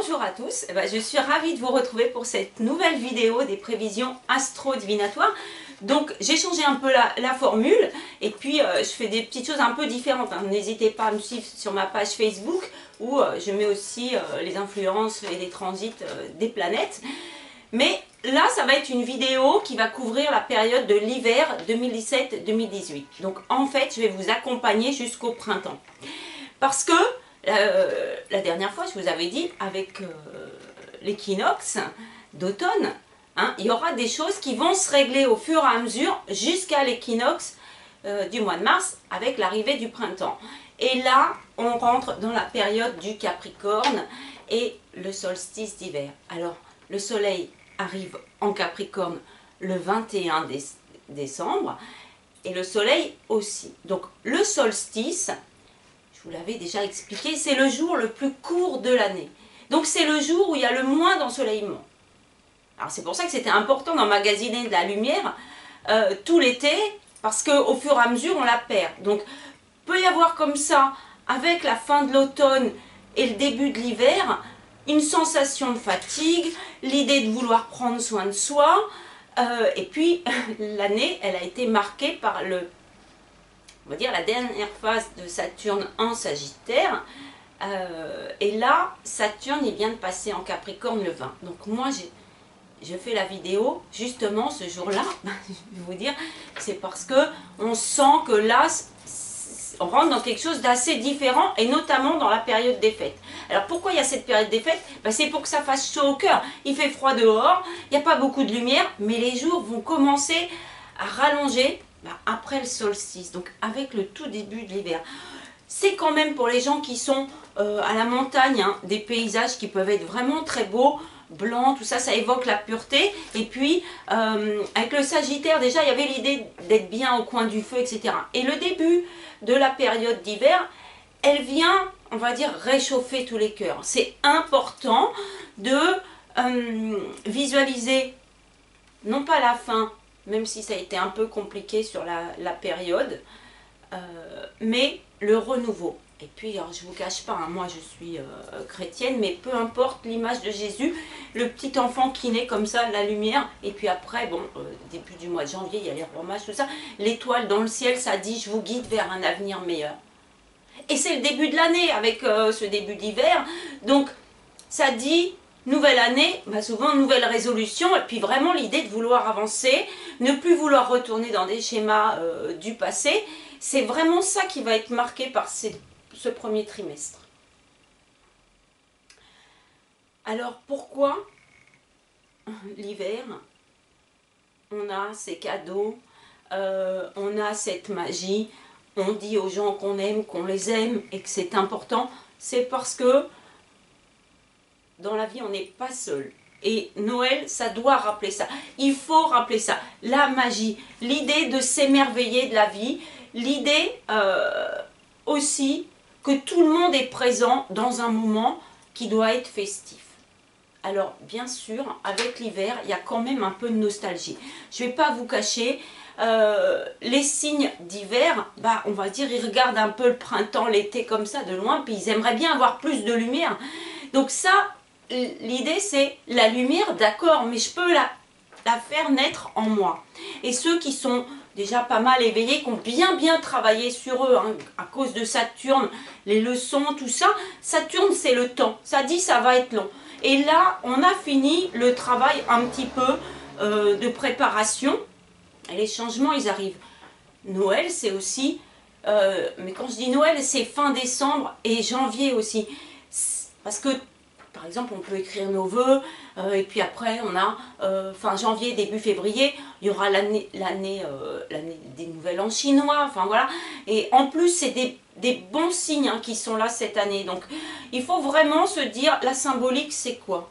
Bonjour à tous, je suis ravie de vous retrouver pour cette nouvelle vidéo des prévisions astro-divinatoires. Donc j'ai changé un peu la formule et puis je fais des petites choses un peu différentes. N'hésitez pas à me suivre sur ma page Facebook où je mets aussi les influences et les transits des planètes. Mais là ça va être une vidéo qui va couvrir la période de l'hiver 2017-2018. Donc en fait je vais vous accompagner jusqu'au printemps. Parce que la dernière fois, je vous avais dit, avec l'équinoxe d'automne, il y aura des choses qui vont se régler au fur et à mesure jusqu'à l'équinoxe du mois de mars avec l'arrivée du printemps. Et là, on rentre dans la période du Capricorne et le solstice d'hiver. Alors, le soleil arrive en Capricorne le 21 décembre et le soleil aussi. Donc, le solstice, je vous l'avais déjà expliqué, c'est le jour le plus court de l'année. Donc c'est le jour où il y a le moins d'ensoleillement. Alors c'est pour ça que c'était important d'emmagasiner de la lumière tout l'été, parce qu'au fur et à mesure on la perd. Donc peut y avoir comme ça, avec la fin de l'automne et le début de l'hiver, une sensation de fatigue, l'idée de vouloir prendre soin de soi, et puis l'année elle a été marquée par on va dire la dernière phase de Saturne en Sagittaire. Et là, Saturne, il vient de passer en Capricorne le 20. Donc moi, je fais la vidéo justement ce jour-là. Je vais vous dire, c'est parce que on sent que là, on rentre dans quelque chose d'assez différent, et notamment dans la période des fêtes. Alors pourquoi il y a cette période des fêtes? C'est pour que ça fasse chaud au cœur. Il fait froid dehors, il n'y a pas beaucoup de lumière, mais les jours vont commencer à rallonger après le solstice, donc avec le tout début de l'hiver. C'est quand même pour les gens qui sont à la montagne, des paysages qui peuvent être vraiment très beaux, blancs, tout ça, ça évoque la pureté. Et puis avec le Sagittaire, déjà il y avait l'idée d'être bien au coin du feu, etc. Et le début de la période d'hiver, elle vient, on va dire, réchauffer tous les cœurs. C'est important de visualiser, non pas la fin, même si ça a été un peu compliqué sur la période, mais le renouveau. Et puis, alors, je ne vous cache pas, moi je suis chrétienne, mais peu importe l'image de Jésus, le petit enfant qui naît comme ça, la lumière, et puis après, bon, début du mois de janvier, il y a les romages, tout ça, l'étoile dans le ciel, ça dit, je vous guide vers un avenir meilleur. Et c'est le début de l'année, avec ce début d'hiver, donc ça dit, nouvelle année, souvent nouvelle résolution, et puis vraiment l'idée de vouloir avancer, ne plus vouloir retourner dans des schémas du passé. C'est vraiment ça qui va être marqué par ce premier trimestre. Alors pourquoi l'hiver, on a ces cadeaux, on a cette magie, on dit aux gens qu'on aime, qu'on les aime et que c'est important? C'est parce que dans la vie, on n'est pas seul. Et Noël, ça doit rappeler ça. Il faut rappeler ça. La magie, l'idée de s'émerveiller de la vie, l'idée aussi que tout le monde est présent dans un moment qui doit être festif. Alors, bien sûr, avec l'hiver, il y a quand même un peu de nostalgie. Je ne vais pas vous cacher, les signes d'hiver, on va dire, ils regardent un peu le printemps, l'été comme ça de loin, puis ils aimeraient bien avoir plus de lumière. Donc ça, l'idée c'est la lumière, d'accord, mais je peux la faire naître en moi. Et ceux qui sont déjà pas mal éveillés, qui ont bien travaillé sur eux, à cause de Saturne, les leçons, tout ça, Saturne c'est le temps, ça dit ça va être long. Et là, on a fini le travail un petit peu de préparation, et les changements ils arrivent. Noël c'est aussi, mais quand je dis Noël, c'est fin décembre et janvier aussi, parce que par exemple, on peut écrire nos vœux, et puis après, on a fin janvier, début février, il y aura l'année des Nouvel An chinois, enfin voilà. Et en plus, c'est des bons signes qui sont là cette année. Donc, il faut vraiment se dire, la symbolique, c'est quoi?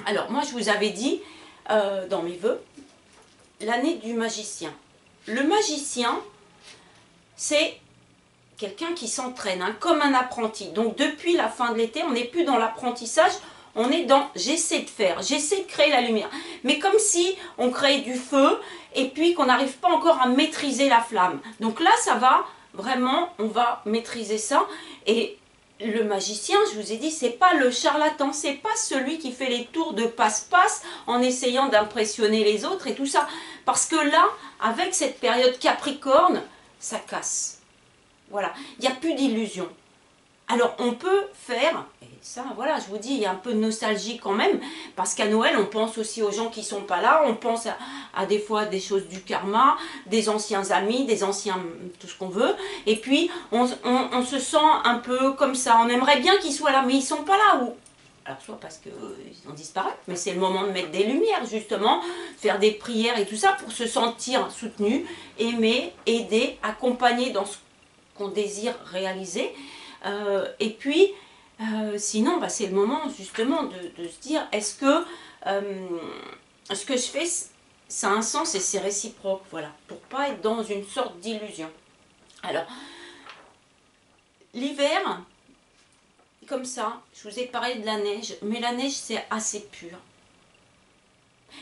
Alors, moi, je vous avais dit, dans mes vœux, l'année du magicien. Le magicien, c'est quelqu'un qui s'entraîne, comme un apprenti. Donc depuis la fin de l'été, on n'est plus dans l'apprentissage, on est dans j'essaie de faire, j'essaie de créer la lumière. Mais comme si on crée du feu et puis qu'on n'arrive pas encore à maîtriser la flamme. Donc là, ça va, vraiment, on va maîtriser ça. Et le magicien, je vous ai dit, c'est pas le charlatan, c'est pas celui qui fait les tours de passe-passe en essayant d'impressionner les autres et tout ça. Parce que là, avec cette période Capricorne, ça casse. Voilà, il n'y a plus d'illusion. Alors on peut faire, et ça voilà, je vous dis, il y a un peu de nostalgie quand même, parce qu'à Noël on pense aussi aux gens qui sont pas là, on pense à des fois des choses du karma, des anciens amis, des anciens, tout ce qu'on veut, et puis on se sent un peu comme ça, on aimerait bien qu'ils soient là, mais ils sont pas là, ou alors soit parce qu'ils ont disparu, mais c'est le moment de mettre des lumières justement, faire des prières et tout ça pour se sentir soutenu, aimé, aidé, accompagné dans ce qu'on désire réaliser. Et puis, sinon, bah, c'est le moment justement de se dire, est-ce que ce que je fais, ça a un sens et c'est réciproque, voilà, pour pas être dans une sorte d'illusion. Alors, l'hiver, comme ça, je vous ai parlé de la neige, mais la neige c'est assez pur.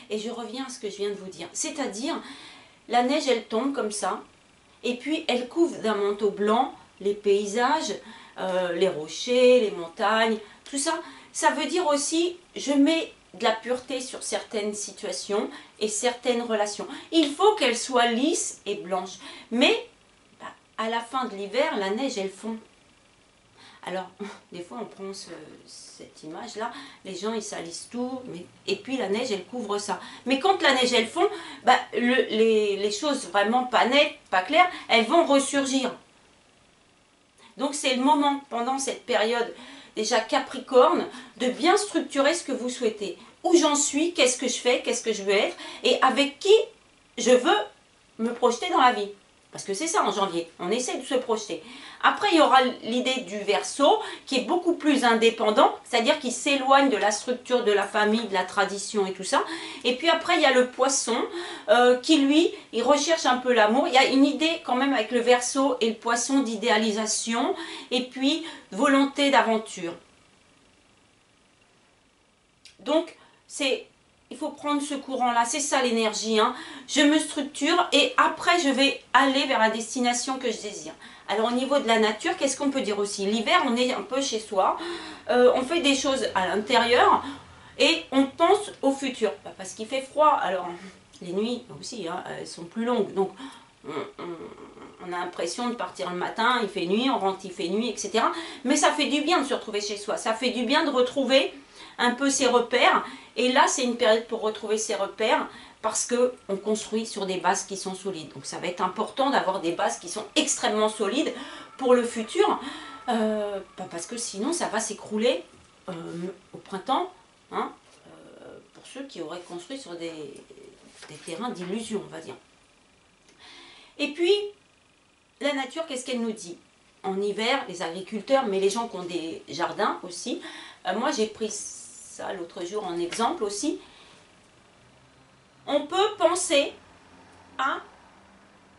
Et je reviens à ce que je viens de vous dire, c'est-à-dire, la neige elle tombe comme ça, et puis elle couvre d'un manteau blanc les paysages, les rochers, les montagnes, tout ça. Ça veut dire aussi, je mets de la pureté sur certaines situations et certaines relations. Il faut qu'elles soient lisses et blanches. Mais, bah, à la fin de l'hiver, la neige, elle fond. Alors, des fois, on prend cette image-là, les gens, ils salissent tout, et puis la neige, elle couvre ça. Mais quand la neige, elle fond, bah, les choses vraiment pas nettes, pas claires, elles vont ressurgir. Donc c'est le moment, pendant cette période déjà Capricorne, de bien structurer ce que vous souhaitez. Où j'en suis, qu'est-ce que je fais, qu'est-ce que je veux être, et avec qui je veux me projeter dans la vie. Parce que c'est ça en janvier, on essaie de se projeter. Après, il y aura l'idée du Verseau, qui est beaucoup plus indépendant, c'est-à-dire qui s'éloigne de la structure de la famille, de la tradition et tout ça. Et puis après, il y a le Poisson, qui lui, il recherche un peu l'amour. Il y a une idée quand même avec le Verseau et le Poisson d'idéalisation, et puis volonté d'aventure. Donc, il faut prendre ce courant-là, c'est ça l'énergie. Hein. Je me structure et après je vais aller vers la destination que je désire. Alors au niveau de la nature, qu'est-ce qu'on peut dire aussi? L'hiver, on est un peu chez soi, on fait des choses à l'intérieur et on pense au futur. Parce qu'il fait froid, alors les nuits aussi, hein, elles sont plus longues. Donc on a l'impression de partir le matin, il fait nuit, on rentre, il fait nuit, etc. Mais ça fait du bien de se retrouver chez soi, ça fait du bien de retrouver un peu ses repères. Et là, c'est une période pour retrouver ses repères parce qu'on construit sur des bases qui sont solides. Donc ça va être important d'avoir des bases qui sont extrêmement solides pour le futur, parce que sinon ça va s'écrouler au printemps, hein, pour ceux qui auraient construit sur des terrains d'illusion, on va dire. Et puis, la nature, qu'est-ce qu'elle nous dit? En hiver, les agriculteurs, mais les gens qui ont des jardins aussi, moi j'ai pris ça l'autre jour en exemple aussi, on peut penser à,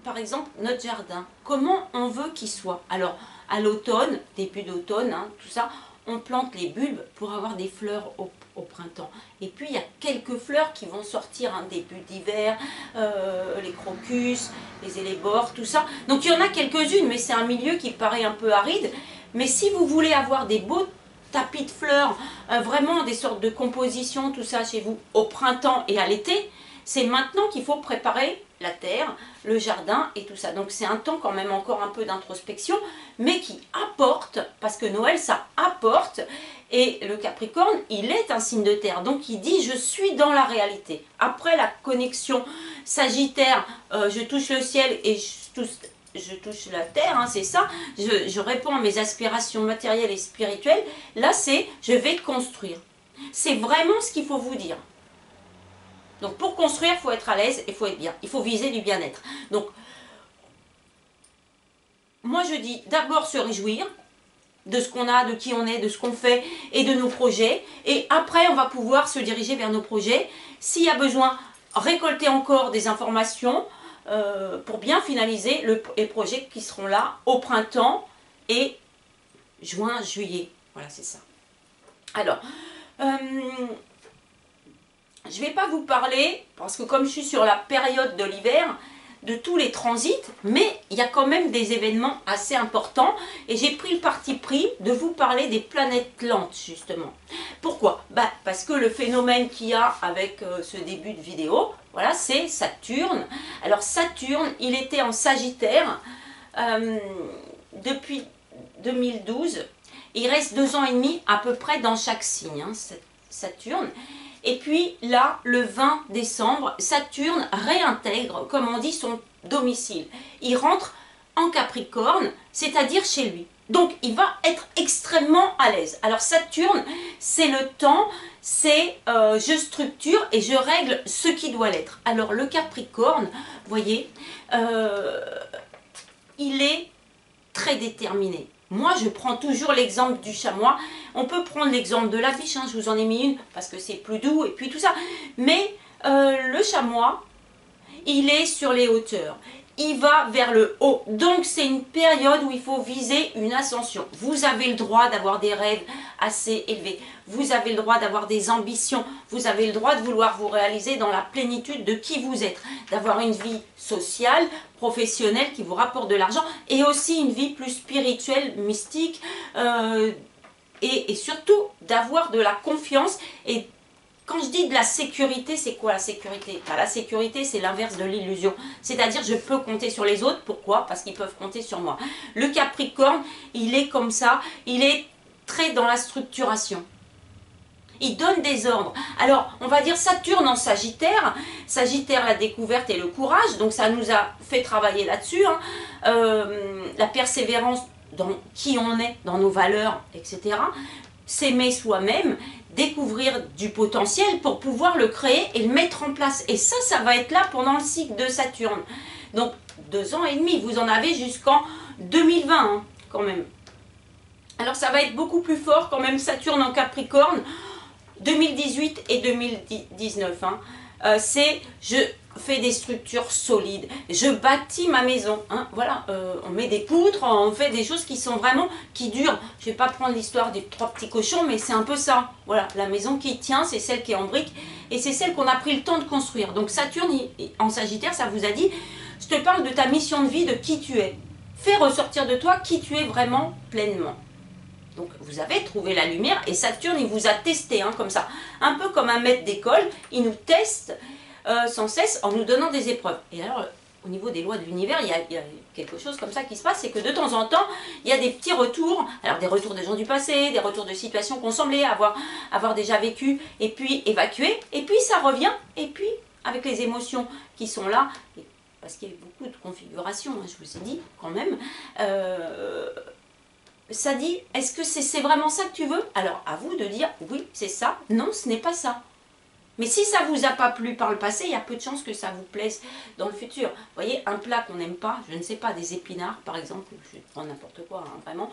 par exemple, notre jardin. Comment on veut qu'il soit? Alors, à l'automne, début d'automne, hein, tout ça, on plante les bulbes pour avoir des fleurs au printemps. Et puis, il y a quelques fleurs qui vont sortir en début d'hiver, les crocus, les élébores, tout ça. Donc, il y en a quelques-unes, mais c'est un milieu qui paraît un peu aride. Mais si vous voulez avoir des beaux tapis de fleurs, vraiment des sortes de compositions, tout ça chez vous, au printemps et à l'été, c'est maintenant qu'il faut préparer la terre, le jardin et tout ça. Donc c'est un temps quand même encore un peu d'introspection, mais qui apporte, parce que Noël ça apporte, et le Capricorne, il est un signe de terre, donc il dit je suis dans la réalité. Après la connexion Sagittaire, je touche le ciel et je touche la terre, hein, c'est ça, je réponds à mes aspirations matérielles et spirituelles. Là c'est je vais construire. C'est vraiment ce qu'il faut vous dire. Donc pour construire, il faut être à l'aise et il faut être bien. Il faut viser du bien-être. Donc, moi je dis d'abord se réjouir de ce qu'on a, de qui on est, de ce qu'on fait et de nos projets. Et après, on va pouvoir se diriger vers nos projets. S'il y a besoin, récolter encore des informations pour bien finaliser les projets qui seront là au printemps et juin, juillet. Voilà, c'est ça. Alors, je ne vais pas vous parler, parce que comme je suis sur la période de l'hiver, de tous les transits, mais il y a quand même des événements assez importants et j'ai pris le parti pris de vous parler des planètes lentes justement. Pourquoi? Parce que le phénomène qu'il y a avec ce début de vidéo, voilà, c'est Saturne. Alors Saturne, il était en Sagittaire depuis 2012. Il reste 2 ans et demi à peu près dans chaque signe, hein, Saturne. Et puis là, le 20 décembre, Saturne réintègre, comme on dit, son domicile. Il rentre en Capricorne, c'est-à-dire chez lui. Donc, il va être extrêmement à l'aise. Alors, Saturne, c'est le temps, c'est je structure et je règle ce qui doit l'être. Alors, le Capricorne, vous voyez, il est très déterminé. Moi, je prends toujours l'exemple du chamois. On peut prendre l'exemple de la biche, hein, je vous en ai mis une parce que c'est plus doux et puis tout ça. Mais le chamois, il est sur les hauteurs. Il va vers le haut. Donc, c'est une période où il faut viser une ascension. Vous avez le droit d'avoir des rêves assez élevés. Vous avez le droit d'avoir des ambitions. Vous avez le droit de vouloir vous réaliser dans la plénitude de qui vous êtes. D'avoir une vie sociale, professionnelle qui vous rapporte de l'argent et aussi une vie plus spirituelle, mystique et surtout d'avoir de la confiance. Et quand je dis de la sécurité, c'est quoi la sécurité? La sécurité, c'est l'inverse de l'illusion. C'est-à-dire, je peux compter sur les autres. Pourquoi? Parce qu'ils peuvent compter sur moi. Le Capricorne, il est comme ça. Il est très dans la structuration. Il donne des ordres. Alors, on va dire Saturne en Sagittaire. Sagittaire, la découverte et le courage. Donc, ça nous a fait travailler là-dessus. Hein. La persévérance dans qui on est, dans nos valeurs, etc. S'aimer soi-même, découvrir du potentiel pour pouvoir le créer et le mettre en place. Et ça, ça va être là pendant le cycle de Saturne. Donc, 2 ans et demi, vous en avez jusqu'en 2020, hein, quand même. Alors, ça va être beaucoup plus fort quand même, Saturne en Capricorne, 2018 et 2019. Hein. C'est, je fais des structures solides, je bâtis ma maison. Hein, voilà, on met des poutres, on fait des choses qui sont vraiment, qui durent. Je ne vais pas prendre l'histoire des 3 petits cochons, mais c'est un peu ça. Voilà, la maison qui tient, c'est celle qui est en briques et c'est celle qu'on a pris le temps de construire. Donc Saturne en Sagittaire, ça vous a dit, je te parle de ta mission de vie, de qui tu es. Fais ressortir de toi qui tu es vraiment pleinement. Donc vous avez trouvé la lumière et Saturne, il vous a testé, hein, comme ça. Un peu comme un maître d'école, il nous teste sans cesse en nous donnant des épreuves. Et alors, au niveau des lois de l'univers, il y a quelque chose comme ça qui se passe, c'est que de temps en temps, il y a des petits retours, alors des retours de gens du passé, des retours de situations qu'on semblait avoir déjà vécues et puis évacuées, et puis ça revient, et puis avec les émotions qui sont là, parce qu'il y a beaucoup de configurations, hein, je vous ai dit quand même, ça dit, est-ce que c'est vraiment ça que tu veux? Alors, à vous de dire, oui, c'est ça, non, ce n'est pas ça. Mais si ça ne vous a pas plu par le passé, il y a peu de chances que ça vous plaise dans le futur. Vous voyez, un plat qu'on n'aime pas, je ne sais pas, des épinards par exemple, je prends n'importe quoi, hein, vraiment,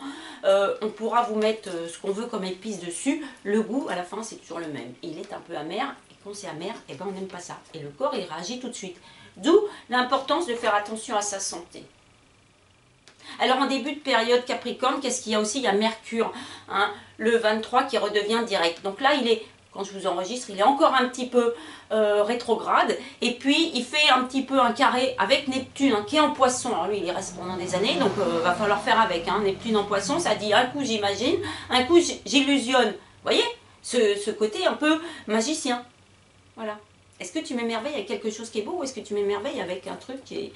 on pourra vous mettre ce qu'on veut comme épices dessus, le goût, à la fin, c'est toujours le même. Il est un peu amer, et quand c'est amer, eh ben, on n'aime pas ça. Et le corps, il réagit tout de suite. D'où l'importance de faire attention à sa santé. Alors en début de période Capricorne, qu'est-ce qu'il y a aussi? Il y a Mercure, hein, le 23 qui redevient direct. Donc là, il est, quand je vous enregistre, il est encore un petit peu rétrograde. Et puis, il fait un petit peu un carré avec Neptune, hein, qui est en Poisson. Alors lui, il y reste pendant des années, donc va falloir faire avec. Hein. Neptune en Poisson, ça dit un coup j'imagine, un coup j'illusionne. Vous voyez ce côté un peu magicien. Voilà. Est-ce que tu m'émerveilles avec quelque chose qui est beau ou est-ce que tu m'émerveilles avec un truc qui est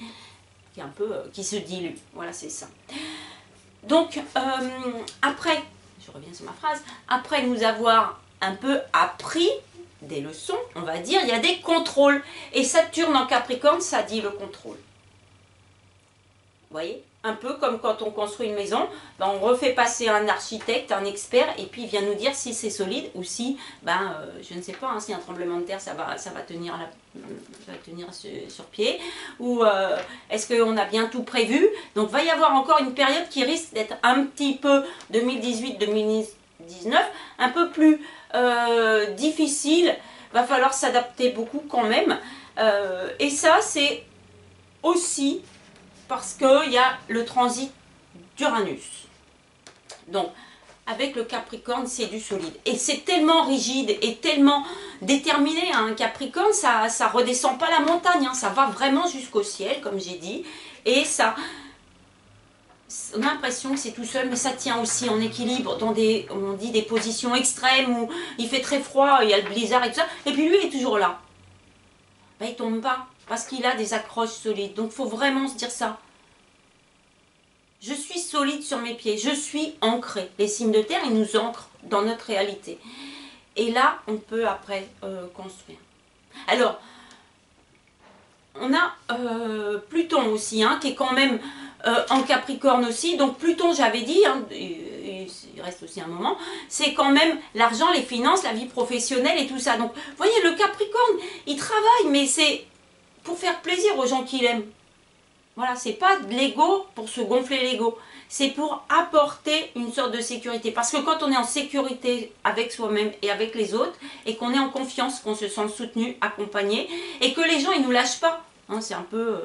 un peu, qui se dilue? Voilà, c'est ça. Donc, après, je reviens sur ma phrase, après nous avoir un peu appris des leçons, on va dire, il y a des contrôles. Et Saturne en Capricorne, ça dit le contrôle. Vous voyez? Un peu comme quand on construit une maison, ben on refait passer un architecte, un expert, et puis il vient nous dire si c'est solide ou si, je ne sais pas, hein, si un tremblement de terre, ça va tenir, sur pied, ou est-ce qu'on a bien tout prévu? Donc il va y avoir encore une période qui risque d'être un petit peu 2018-2019, un peu plus difficile, va falloir s'adapter beaucoup quand même, et ça c'est aussi parce qu'il y a le transit d'Uranus. Donc, avec le Capricorne, c'est du solide. Et c'est tellement rigide et tellement déterminé, hein. Un Capricorne, ça redescend pas la montagne, hein. Ça va vraiment jusqu'au ciel, comme j'ai dit. Et ça, on a l'impression que c'est tout seul, mais ça tient aussi en équilibre dans des, on dit, des positions extrêmes où il fait très froid, il y a le blizzard et tout ça. Et puis lui, il est toujours là. Ben, il tombe pas, parce qu'il a des accroches solides. Donc, il faut vraiment se dire ça. Je suis solide sur mes pieds, je suis ancré. Les signes de terre, ils nous ancrent dans notre réalité. Et là, on peut après construire. Alors, on a Pluton aussi, hein, qui est quand même en Capricorne aussi. Donc Pluton, j'avais dit, hein, il reste aussi un moment, c'est quand même l'argent, les finances, la vie professionnelle et tout ça. Donc, vous voyez, le Capricorne, il travaille, mais c'est pour faire plaisir aux gens qu'il aime. Voilà, c'est pas de l'ego pour se gonfler l'ego, c'est pour apporter une sorte de sécurité. Parce que quand on est en sécurité avec soi-même et avec les autres, et qu'on est en confiance, qu'on se sent soutenu, accompagné, et que les gens ils nous lâchent pas, hein, c'est un peu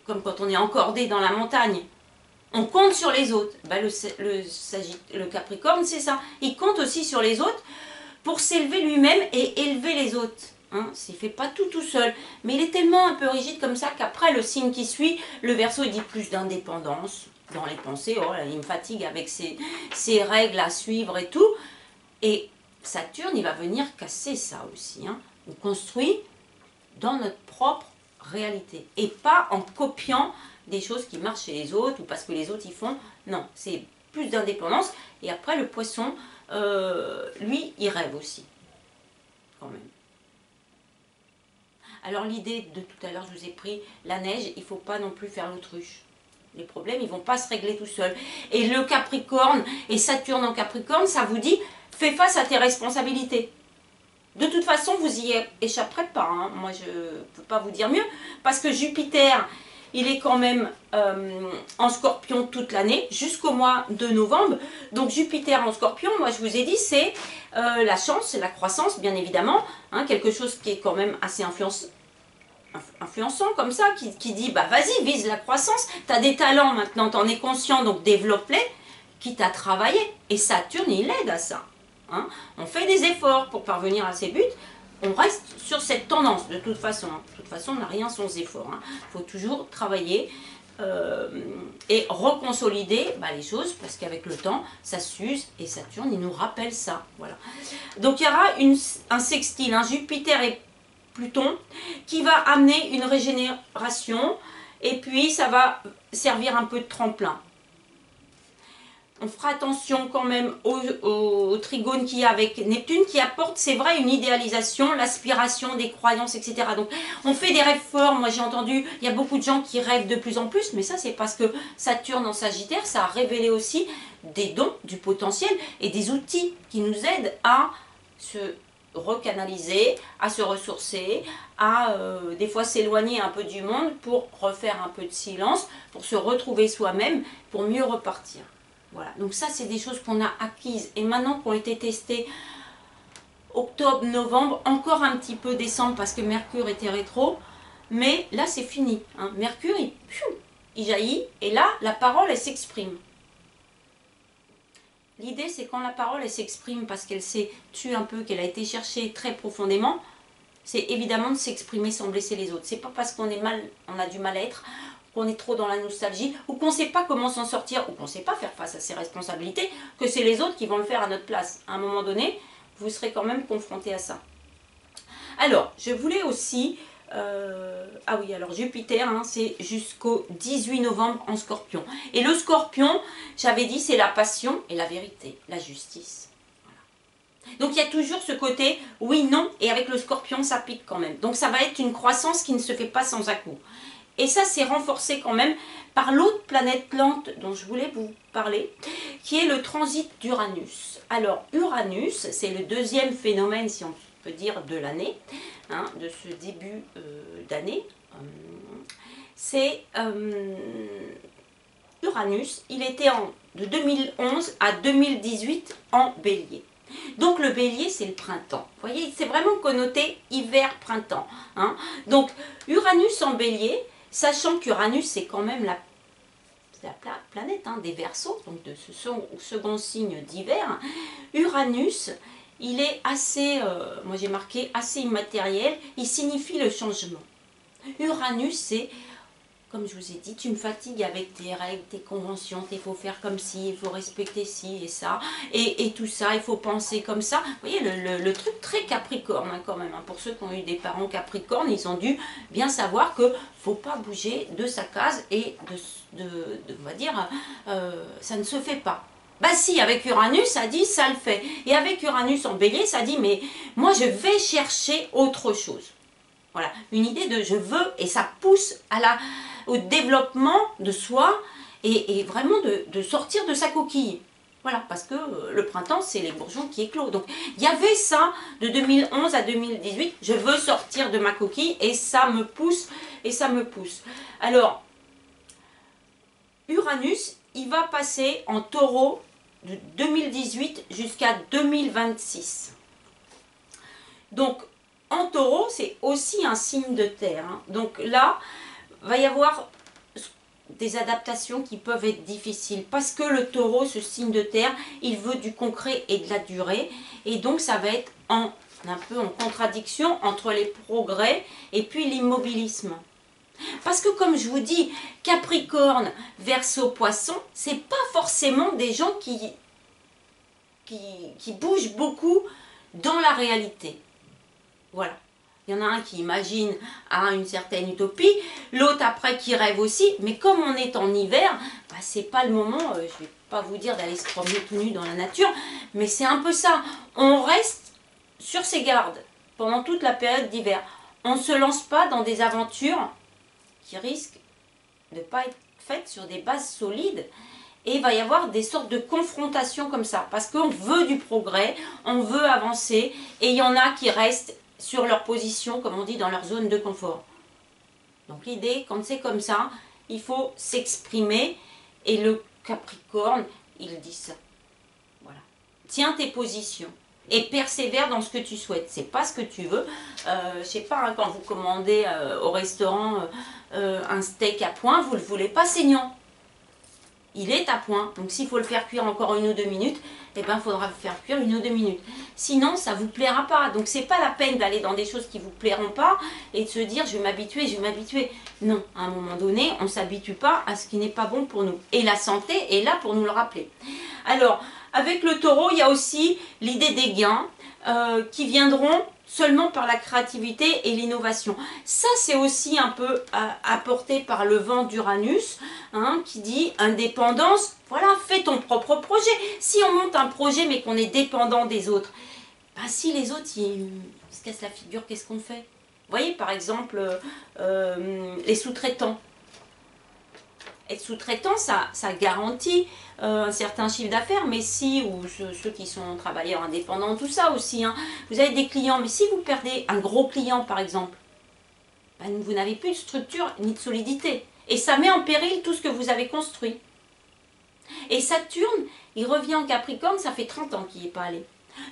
comme quand on est encordé dans la montagne. On compte sur les autres. Ben, le Capricorne, c'est ça. Il compte aussi sur les autres pour s'élever lui-même et élever les autres. Hein, il ne fait pas tout seul, mais il est tellement un peu rigide comme ça qu'après le signe qui suit, le Verseau, il dit plus d'indépendance dans les pensées. Oh là, il me fatigue avec ses règles à suivre et tout. Et Saturne, il va venir casser ça aussi. Hein. On construit dans notre propre réalité et pas en copiant des choses qui marchent chez les autres ou parce que les autres y font. Non, c'est plus d'indépendance. Et après, le Poisson, lui, il rêve aussi, quand même. Alors l'idée de tout à l'heure, je vous ai pris la neige, il ne faut pas non plus faire l'autruche. Les problèmes, ils ne vont pas se régler tout seuls. Et le Capricorne et Saturne en Capricorne, ça vous dit, fais face à tes responsabilités. De toute façon, vous y échapperez pas. Hein. Moi, je ne peux pas vous dire mieux. Parce que Jupiter, il est quand même en Scorpion toute l'année, jusqu'au mois de novembre. Donc Jupiter en Scorpion, moi je vous ai dit, c'est la chance, c'est la croissance, bien évidemment. Hein, quelque chose qui est quand même assez influençant comme ça, qui dit, bah vas-y, vise la croissance. Tu as des talents maintenant, tu en es conscient, donc développe-les, quitte à travailler. Et Saturne, il aide à ça. Hein. On fait des efforts pour parvenir à ses buts. On reste sur cette tendance de toute façon. De toute façon, on n'a rien sans effort. Il faut toujours travailler et reconsolider les choses parce qu'avec le temps, ça s'use et Saturne, il nous rappelle ça. Voilà. Donc, il y aura un sextile, Jupiter et Pluton, qui va amener une régénération et puis ça va servir un peu de tremplin. On fera attention quand même au trigone qu'il y a avec Neptune qui apporte, c'est vrai, une idéalisation, l'aspiration des croyances, etc. Donc on fait des rêves forts. Moi j'ai entendu, il y a beaucoup de gens qui rêvent de plus en plus, mais ça c'est parce que Saturne en Sagittaire, ça a révélé aussi des dons, du potentiel et des outils qui nous aident à se recanaliser, à se ressourcer, à des fois s'éloigner un peu du monde pour refaire un peu de silence, pour se retrouver soi-même, pour mieux repartir. Voilà, donc ça c'est des choses qu'on a acquises et maintenant qu'on a été testées octobre, novembre, encore un petit peu décembre parce que Mercure était rétro, mais là c'est fini. Hein. Mercure il jaillit et là la parole elle s'exprime. L'idée c'est quand la parole elle s'exprime parce qu'elle s'est tue un peu, qu'elle a été cherchée très profondément, c'est évidemment de s'exprimer sans blesser les autres. C'est pas parce qu'on est mal, on a du mal-être, qu'on est trop dans la nostalgie, ou qu'on ne sait pas comment s'en sortir, ou qu'on ne sait pas faire face à ses responsabilités, que c'est les autres qui vont le faire à notre place. À un moment donné, vous serez quand même confronté à ça. Alors, je voulais aussi... ah oui, alors Jupiter, c'est jusqu'au 18 novembre en Scorpion. Et le Scorpion, j'avais dit, c'est la passion et la vérité, la justice. Voilà. Donc, il y a toujours ce côté oui, non, et avec le Scorpion, ça pique quand même. Donc, ça va être une croissance qui ne se fait pas sans à-coup. Et ça, c'est renforcé quand même par l'autre planète lente dont je voulais vous parler, qui est le transit d'Uranus. Alors, Uranus, c'est le deuxième phénomène, si on peut dire, de l'année, de ce début d'année. C'est Uranus, il était de 2011 à 2018 en Bélier. Donc le Bélier, c'est le printemps. Vous voyez, c'est vraiment connoté hiver-printemps. Donc, Uranus en Bélier, sachant qu'Uranus, c'est quand même c'est la planète des Verseaux, donc de ce second signe d'hiver. Uranus, il est assez, moi j'ai marqué assez immatériel, il signifie le changement. Uranus, c'est, comme je vous ai dit, tu me fatigues avec tes règles, tes conventions, il faut faire comme ci, il faut respecter ci et ça, et tout ça, il faut penser comme ça. Vous voyez, le truc très capricorne quand même. Pour ceux qui ont eu des parents capricornes, ils ont dû bien savoir que faut pas bouger de sa case et on va dire, ça ne se fait pas. Bah si, avec Uranus, ça dit ça le fait. Et avec Uranus en bélier, ça dit mais moi je vais chercher autre chose. Voilà, une idée de je veux, et ça pousse au développement de soi et vraiment de sortir de sa coquille. Voilà, parce que le printemps, c'est les bourgeons qui éclosent. Donc, il y avait ça de 2011 à 2018. Je veux sortir de ma coquille et ça me pousse, et ça me pousse. Alors, Uranus, il va passer en taureau de 2018 jusqu'à 2026. Donc, en taureau, c'est aussi un signe de terre. Donc là, va y avoir des adaptations qui peuvent être difficiles. Parce que le taureau, ce signe de terre, il veut du concret et de la durée. Et donc, ça va être un peu en contradiction entre les progrès et puis l'immobilisme. Parce que comme je vous dis, Capricorne, Verseau, Poisson, c'est pas forcément des gens qui bougent beaucoup dans la réalité. Voilà. Il y en a un qui imagine à une certaine utopie, l'autre après qui rêve aussi, mais comme on est en hiver, bah, c'est pas le moment, je vais pas vous dire d'aller se promener tout nu dans la nature, mais c'est un peu ça. On reste sur ses gardes pendant toute la période d'hiver. On ne se lance pas dans des aventures qui risquent de ne pas être faites sur des bases solides. Et il va y avoir des sortes de confrontations comme ça, parce qu'on veut du progrès, on veut avancer, et il y en a qui restent sur leur position, comme on dit, dans leur zone de confort. Donc l'idée, quand c'est comme ça, il faut s'exprimer, et le Capricorne, il dit ça. Voilà. Tiens tes positions, et persévère dans ce que tu souhaites. C'est pas ce que tu veux. Je sais pas, quand vous commandez au restaurant un steak à point, vous le voulez pas saignant. Il est à point, donc s'il faut le faire cuire encore 1 ou 2 minutes, eh ben, il faudra le faire cuire 1 ou 2 minutes. Sinon, ça ne vous plaira pas. Donc, c'est pas la peine d'aller dans des choses qui ne vous plairont pas et de se dire, je vais m'habituer, je vais m'habituer. Non, à un moment donné, on ne s'habitue pas à ce qui n'est pas bon pour nous. Et la santé est là pour nous le rappeler. Alors, avec le taureau, il y a aussi l'idée des gains qui viendront seulement par la créativité et l'innovation. Ça, c'est aussi un peu apporté par le vent d'Uranus, qui dit indépendance. Voilà, fais ton propre projet. Si on monte un projet mais qu'on est dépendant des autres, ben si les autres ils se cassent la figure, qu'est-ce qu'on fait? Vous voyez, par exemple, les sous-traitants. Être sous-traitant, ça garantit un certain chiffre d'affaires, mais si, ou ceux qui sont travailleurs indépendants, tout ça aussi, vous avez des clients, mais si vous perdez un gros client par exemple, ben, vous n'avez plus de structure ni de solidité. Et ça met en péril tout ce que vous avez construit. Et Saturne, il revient en Capricorne, ça fait 30 ans qu'il n'y est pas allé.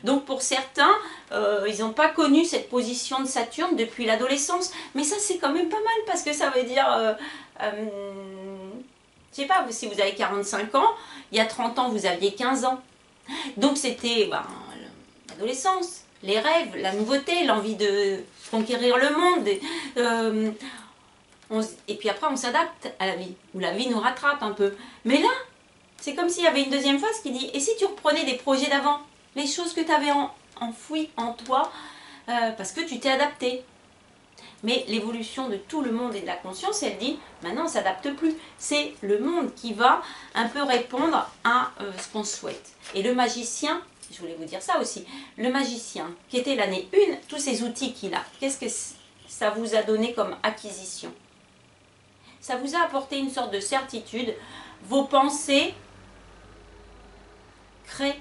Donc pour certains, ils n'ont pas connu cette position de Saturne depuis l'adolescence. Mais ça c'est quand même pas mal parce que ça veut dire... je sais pas, si vous avez 45 ans, il y a 30 ans vous aviez 15 ans. Donc c'était l'adolescence, les rêves, la nouveauté, l'envie de conquérir le monde. Et puis après on s'adapte à la vie, ou la vie nous rattrape un peu. Mais là, c'est comme s'il y avait une deuxième phase qui dit, et si tu reprenais des projets d'avant, les choses que tu avais enfouies en toi, parce que tu t'es adapté. Mais l'évolution de tout le monde et de la conscience, elle dit, maintenant on ne s'adapte plus. C'est le monde qui va un peu répondre à ce qu'on souhaite. Et le magicien, je voulais vous dire ça aussi, le magicien qui était l'année 1, tous ces outils qu'il a, qu'est-ce que ça vous a donné comme acquisition? Ça vous a apporté une sorte de certitude. Vos pensées créent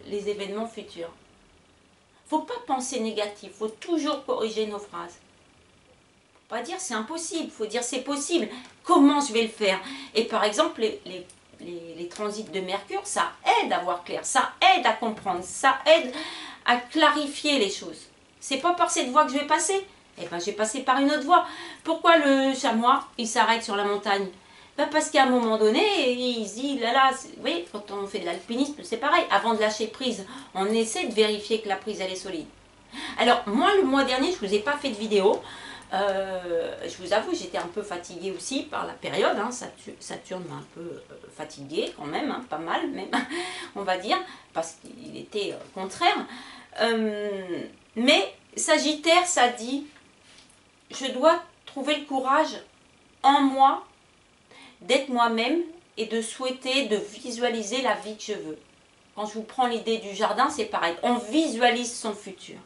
les événements futurs. Il ne faut pas penser négatif, il faut toujours corriger nos phrases. Pas dire c'est impossible, il faut dire c'est possible. Comment je vais le faire? Et par exemple, les transits de Mercure, ça aide à voir clair, ça aide à comprendre, ça aide à clarifier les choses. C'est pas par cette voie que je vais passer. Eh ben, je vais passer par une autre voie. Pourquoi le chamois, il s'arrête sur la montagne? Parce qu'à un moment donné, il se dit, là là, vous voyez, quand on fait de l'alpinisme, c'est pareil. Avant de lâcher prise, on essaie de vérifier que la prise, elle est solide. Alors, moi, le mois dernier, je ne vous ai pas fait de vidéo. Je vous avoue, j'étais un peu fatiguée aussi par la période. Hein. Saturne m'a un peu fatiguée quand même, hein, pas mal même, on va dire, parce qu'il était contraire. Mais Sagittaire, ça dit, je dois trouver le courage en moi d'être moi-même et de souhaiter, de visualiser la vie que je veux. Quand je vous prends l'idée du jardin, c'est pareil. On visualise son futur.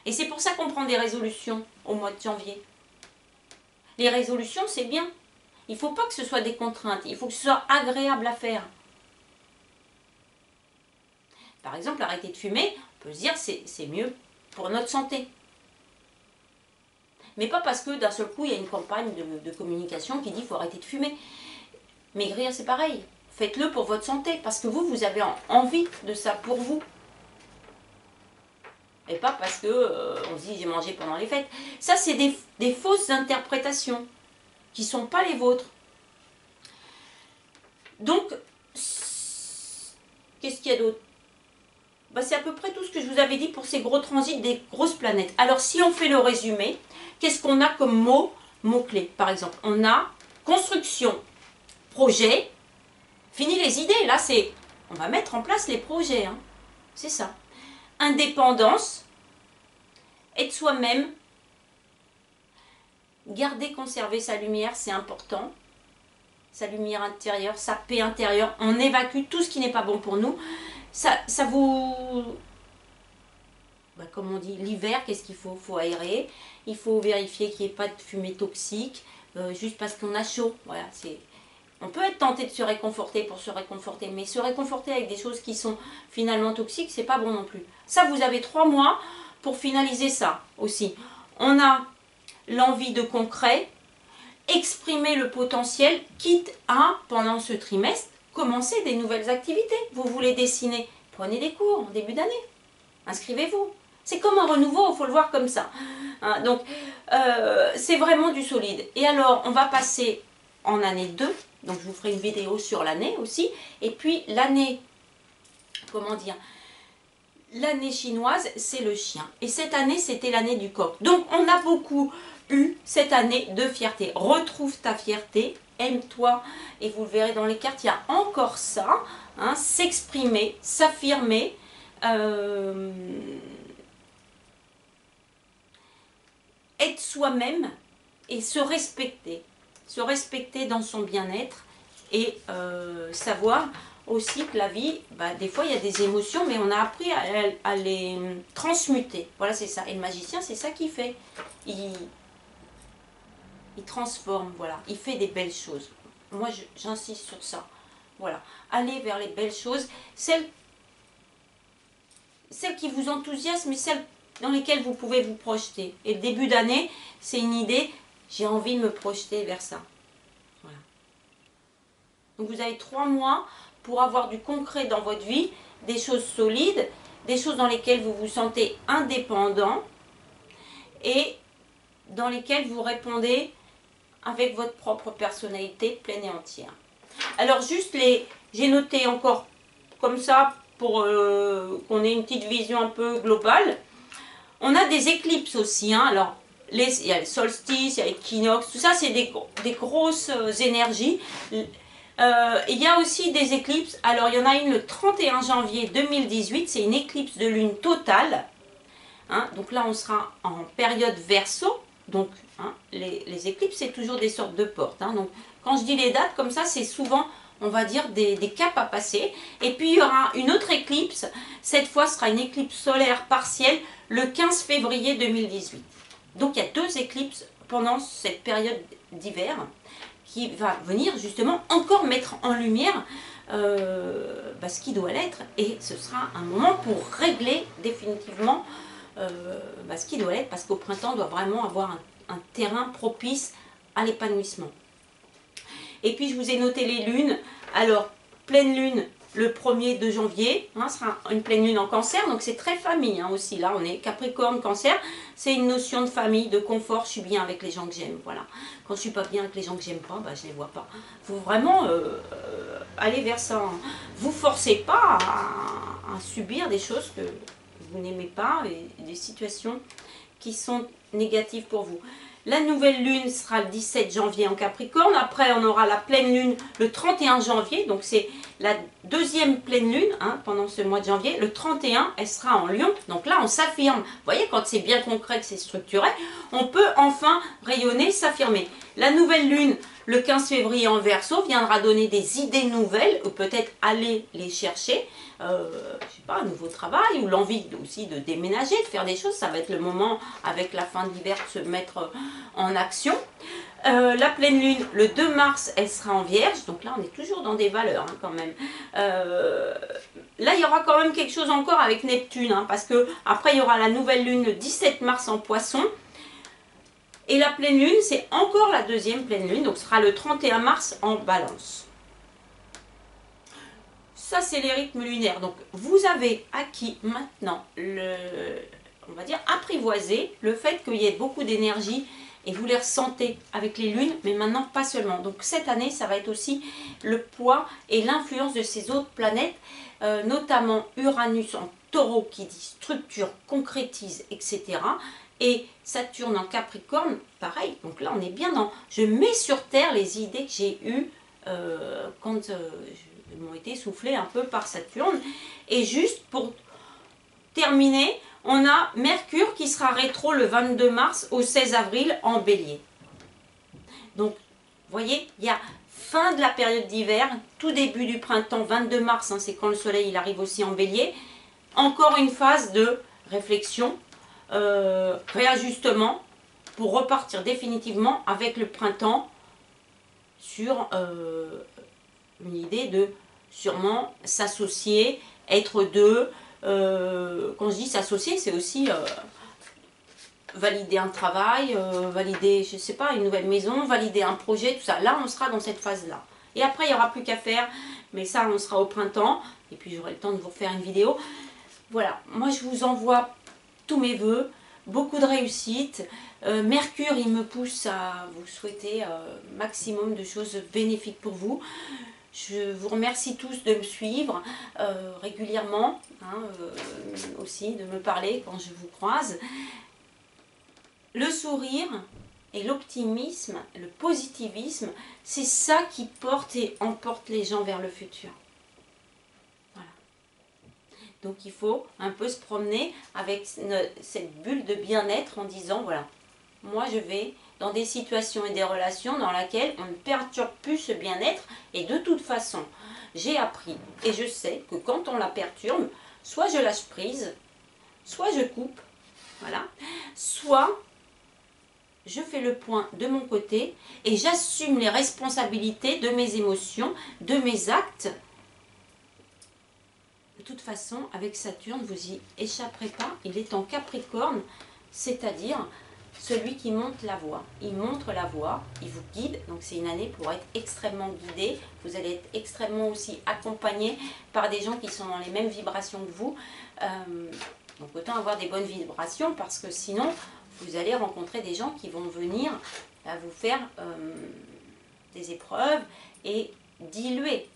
Et c'est pour ça qu'on prend des résolutions au mois de janvier. Les résolutions, c'est bien. Il ne faut pas que ce soit des contraintes. Il faut que ce soit agréable à faire. Par exemple, arrêter de fumer, on peut se dire c'est mieux pour notre santé. Mais pas parce que d'un seul coup, il y a une campagne de communication qui dit qu'il faut arrêter de fumer. Maigrir, c'est pareil. Faites-le pour votre santé, parce que vous avez envie de ça pour vous. Et pas parce que on se dit j'ai mangé pendant les fêtes. Ça, c'est des fausses interprétations qui ne sont pas les vôtres. Donc, qu'est-ce qu'il y a d'autre? C'est à peu près tout ce que je vous avais dit pour ces gros transits des grosses planètes. Alors, si on fait le résumé, qu'est-ce qu'on a comme mots-clés? Par exemple, on a construction, projet, fini les idées. Là, c'est on va mettre en place les projets. Hein. C'est ça. Indépendance, être soi-même, garder, conserver sa lumière, c'est important. Sa lumière intérieure, sa paix intérieure. On évacue tout ce qui n'est pas bon pour nous. Ça vous... comme on dit, l'hiver, qu'est-ce qu'il faut? Il faut aérer. Il faut vérifier qu'il n'y ait pas de fumée toxique. Juste parce qu'on a chaud. Voilà, c'est... On peut être tenté de se réconforter pour se réconforter. Mais se réconforter avec des choses qui sont finalement toxiques, c'est pas bon non plus. Ça, vous avez 3 mois pour finaliser ça aussi. On a l'envie de concret. Exprimer le potentiel, quitte à, pendant ce trimestre, commencer des nouvelles activités. Vous voulez dessiner, prenez des cours en début d'année. Inscrivez-vous. C'est comme un renouveau, il faut le voir comme ça. Hein, donc, c'est vraiment du solide. Et alors, on va passer en année 2. Donc, je vous ferai une vidéo sur l'année aussi. Et puis, l'année, comment dire, l'année chinoise, c'est le chien. Et cette année, c'était l'année du coq. Donc, on a beaucoup eu cette année de fierté. Retrouve ta fierté, aime-toi. Et vous le verrez dans les cartes, il y a encore ça. Hein, s'exprimer, s'affirmer. Être soi-même et se respecter. Se respecter dans son bien-être et savoir aussi que la vie, des fois il y a des émotions, mais on a appris à les transmuter. Voilà, c'est ça. Et le magicien, c'est ça qu'il fait. Il transforme, voilà. Il fait des belles choses. Moi, j'insiste sur ça. Voilà. Allez vers les belles choses. Celles qui vous enthousiasment, mais celles dans lesquelles vous pouvez vous projeter. Et le début d'année, c'est une idée. J'ai envie de me projeter vers ça. Voilà. Donc vous avez 3 mois pour avoir du concret dans votre vie, des choses solides, des choses dans lesquelles vous vous sentez indépendant et dans lesquelles vous répondez avec votre propre personnalité pleine et entière. Alors juste j'ai noté encore comme ça pour qu'on ait une petite vision un peu globale. On a des éclipses aussi, hein. Alors il y a le solstice, il y a l'équinoxe, tout ça c'est des grosses énergies. Il y a aussi des éclipses. Alors il y en a une le 31 janvier 2018, c'est une éclipse de lune totale. Hein, donc là on sera en période Verseau. Donc hein, les éclipses c'est toujours des sortes de portes. Hein, donc quand je dis les dates comme ça, c'est souvent on va dire des caps à passer. Et puis il y aura une autre éclipse. Cette fois ce sera une éclipse solaire partielle le 15 février 2018. Donc il y a 2 éclipses pendant cette période d'hiver qui va venir justement encore mettre en lumière ce qui doit l'être. Et ce sera un moment pour régler définitivement ce qui doit l'être, parce qu'au printemps on doit vraiment avoir un terrain propice à l'épanouissement. Et puis je vous ai noté les lunes. Alors pleine lune le 1er de janvier, hein, sera une pleine lune en cancer, donc c'est très famille hein, aussi, là on est Capricorne, cancer, c'est une notion de famille, de confort, je suis bien avec les gens que j'aime, voilà. Quand je suis pas bien avec les gens que j'aime pas, bah, je les vois pas. Faut vraiment aller vers ça, hein. Vous forcez pas à subir des choses que vous n'aimez pas, et des situations qui sont négatives pour vous. La nouvelle lune sera le 17 janvier en Capricorne. Après, on aura la pleine lune le 31 janvier. Donc, c'est la deuxième pleine lune hein, pendant ce mois de janvier. Le 31, elle sera en Lion. Donc là, on s'affirme. Vous voyez, quand c'est bien concret, que c'est structuré, on peut enfin rayonner, s'affirmer. La nouvelle lune, le 15 février en Verseau, viendra donner des idées nouvelles ou peut-être aller les chercher. Je sais pas, un nouveau travail ou l'envie aussi de déménager, de faire des choses. Ça va être le moment avec la fin de l'hiver de se mettre en action. La pleine lune, le 2 mars, elle sera en Vierge. Donc là, on est toujours dans des valeurs hein, quand même. Là, il y aura quand même quelque chose encore avec Neptune. Hein, parce que après, il y aura la nouvelle lune le 17 mars en Poisson. Et la pleine lune, c'est encore la deuxième pleine lune. Donc ce sera le 31 mars en Balance. Ça, c'est les rythmes lunaires. Donc, vous avez acquis maintenant, on va dire, apprivoisé le fait qu'il y ait beaucoup d'énergie et vous les ressentez avec les lunes, mais maintenant pas seulement. Donc, cette année, ça va être aussi le poids et l'influence de ces autres planètes, notamment Uranus en Taureau qui dit structure, concrétise, etc. Et Saturne en Capricorne, pareil. Donc là, on est bien dans... Je mets sur Terre les idées que j'ai eues quand... m'ont été soufflés un peu par Saturne. Et juste pour terminer, on a Mercure qui sera rétro le 22 mars au 16 avril en Bélier. Donc, vous voyez, il y a fin de la période d'hiver, tout début du printemps, 22 mars, hein, c'est quand le soleil il arrive aussi en Bélier. Encore une phase de réflexion, réajustement, pour repartir définitivement avec le printemps sur une idée de sûrement s'associer, être deux. Quand je dis s'associer, c'est aussi valider un travail, valider, je sais pas, une nouvelle maison, valider un projet, tout ça. Là, on sera dans cette phase-là. Et après, il n'y aura plus qu'à faire, mais ça, on sera au printemps. Et puis, j'aurai le temps de vous refaire une vidéo. Voilà, moi, je vous envoie tous mes voeux, beaucoup de réussite. Mercure, il me pousse à vous souhaiter maximum de choses bénéfiques pour vous. Je vous remercie tous de me suivre régulièrement, hein, aussi de me parler quand je vous croise. Le sourire et l'optimisme, le positivisme, c'est ça qui porte et emporte les gens vers le futur. Voilà. Donc il faut un peu se promener avec cette bulle de bien-être en disant, voilà, moi je vais dans des situations et des relations dans lesquelles on ne perturbe plus ce bien-être. Et de toute façon, j'ai appris et je sais que quand on la perturbe, soit je lâche prise, soit je coupe, voilà, soit je fais le point de mon côté et j'assume les responsabilités de mes émotions, de mes actes. De toute façon, avec Saturne, vous y échapperez pas. Il est en Capricorne, c'est-à-dire celui qui monte la voie. Il montre la voie, il vous guide. Donc c'est une année pour être extrêmement guidé. Vous allez être extrêmement aussi accompagné par des gens qui sont dans les mêmes vibrations que vous. Donc autant avoir des bonnes vibrations parce que sinon vous allez rencontrer des gens qui vont venir vous faire des épreuves et diluer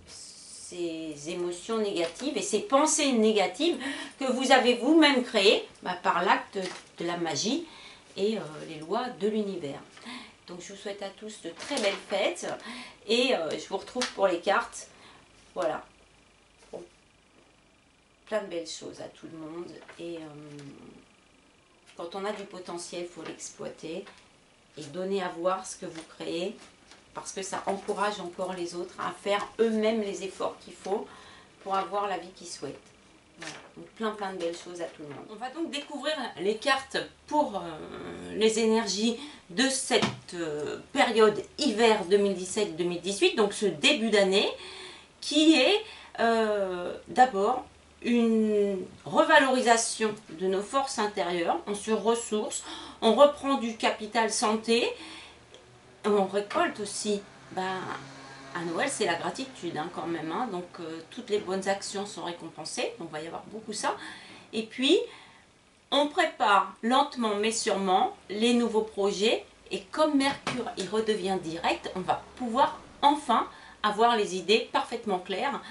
ces émotions négatives et ces pensées négatives que vous avez vous-même créées par l'acte de la magie et les lois de l'univers. Donc je vous souhaite à tous de très belles fêtes et je vous retrouve pour les cartes. Voilà. Bon. Plein de belles choses à tout le monde et quand on a du potentiel, il faut l'exploiter et donner à voir ce que vous créez. Parce que ça encourage encore les autres à faire eux-mêmes les efforts qu'il faut pour avoir la vie qu'ils souhaitent. Voilà. Donc plein de belles choses à tout le monde. On va donc découvrir les cartes pour les énergies de cette période hiver 2017-2018, donc ce début d'année, qui est d'abord une revalorisation de nos forces intérieures. On se ressource, on reprend du capital santé. On récolte aussi À Noël, c'est la gratitude hein, quand même. Hein. Donc, toutes les bonnes actions sont récompensées. Donc, il va y avoir beaucoup ça. Et puis, on prépare lentement mais sûrement les nouveaux projets. Et comme Mercure, il redevient direct, on va pouvoir enfin avoir les idées parfaitement claires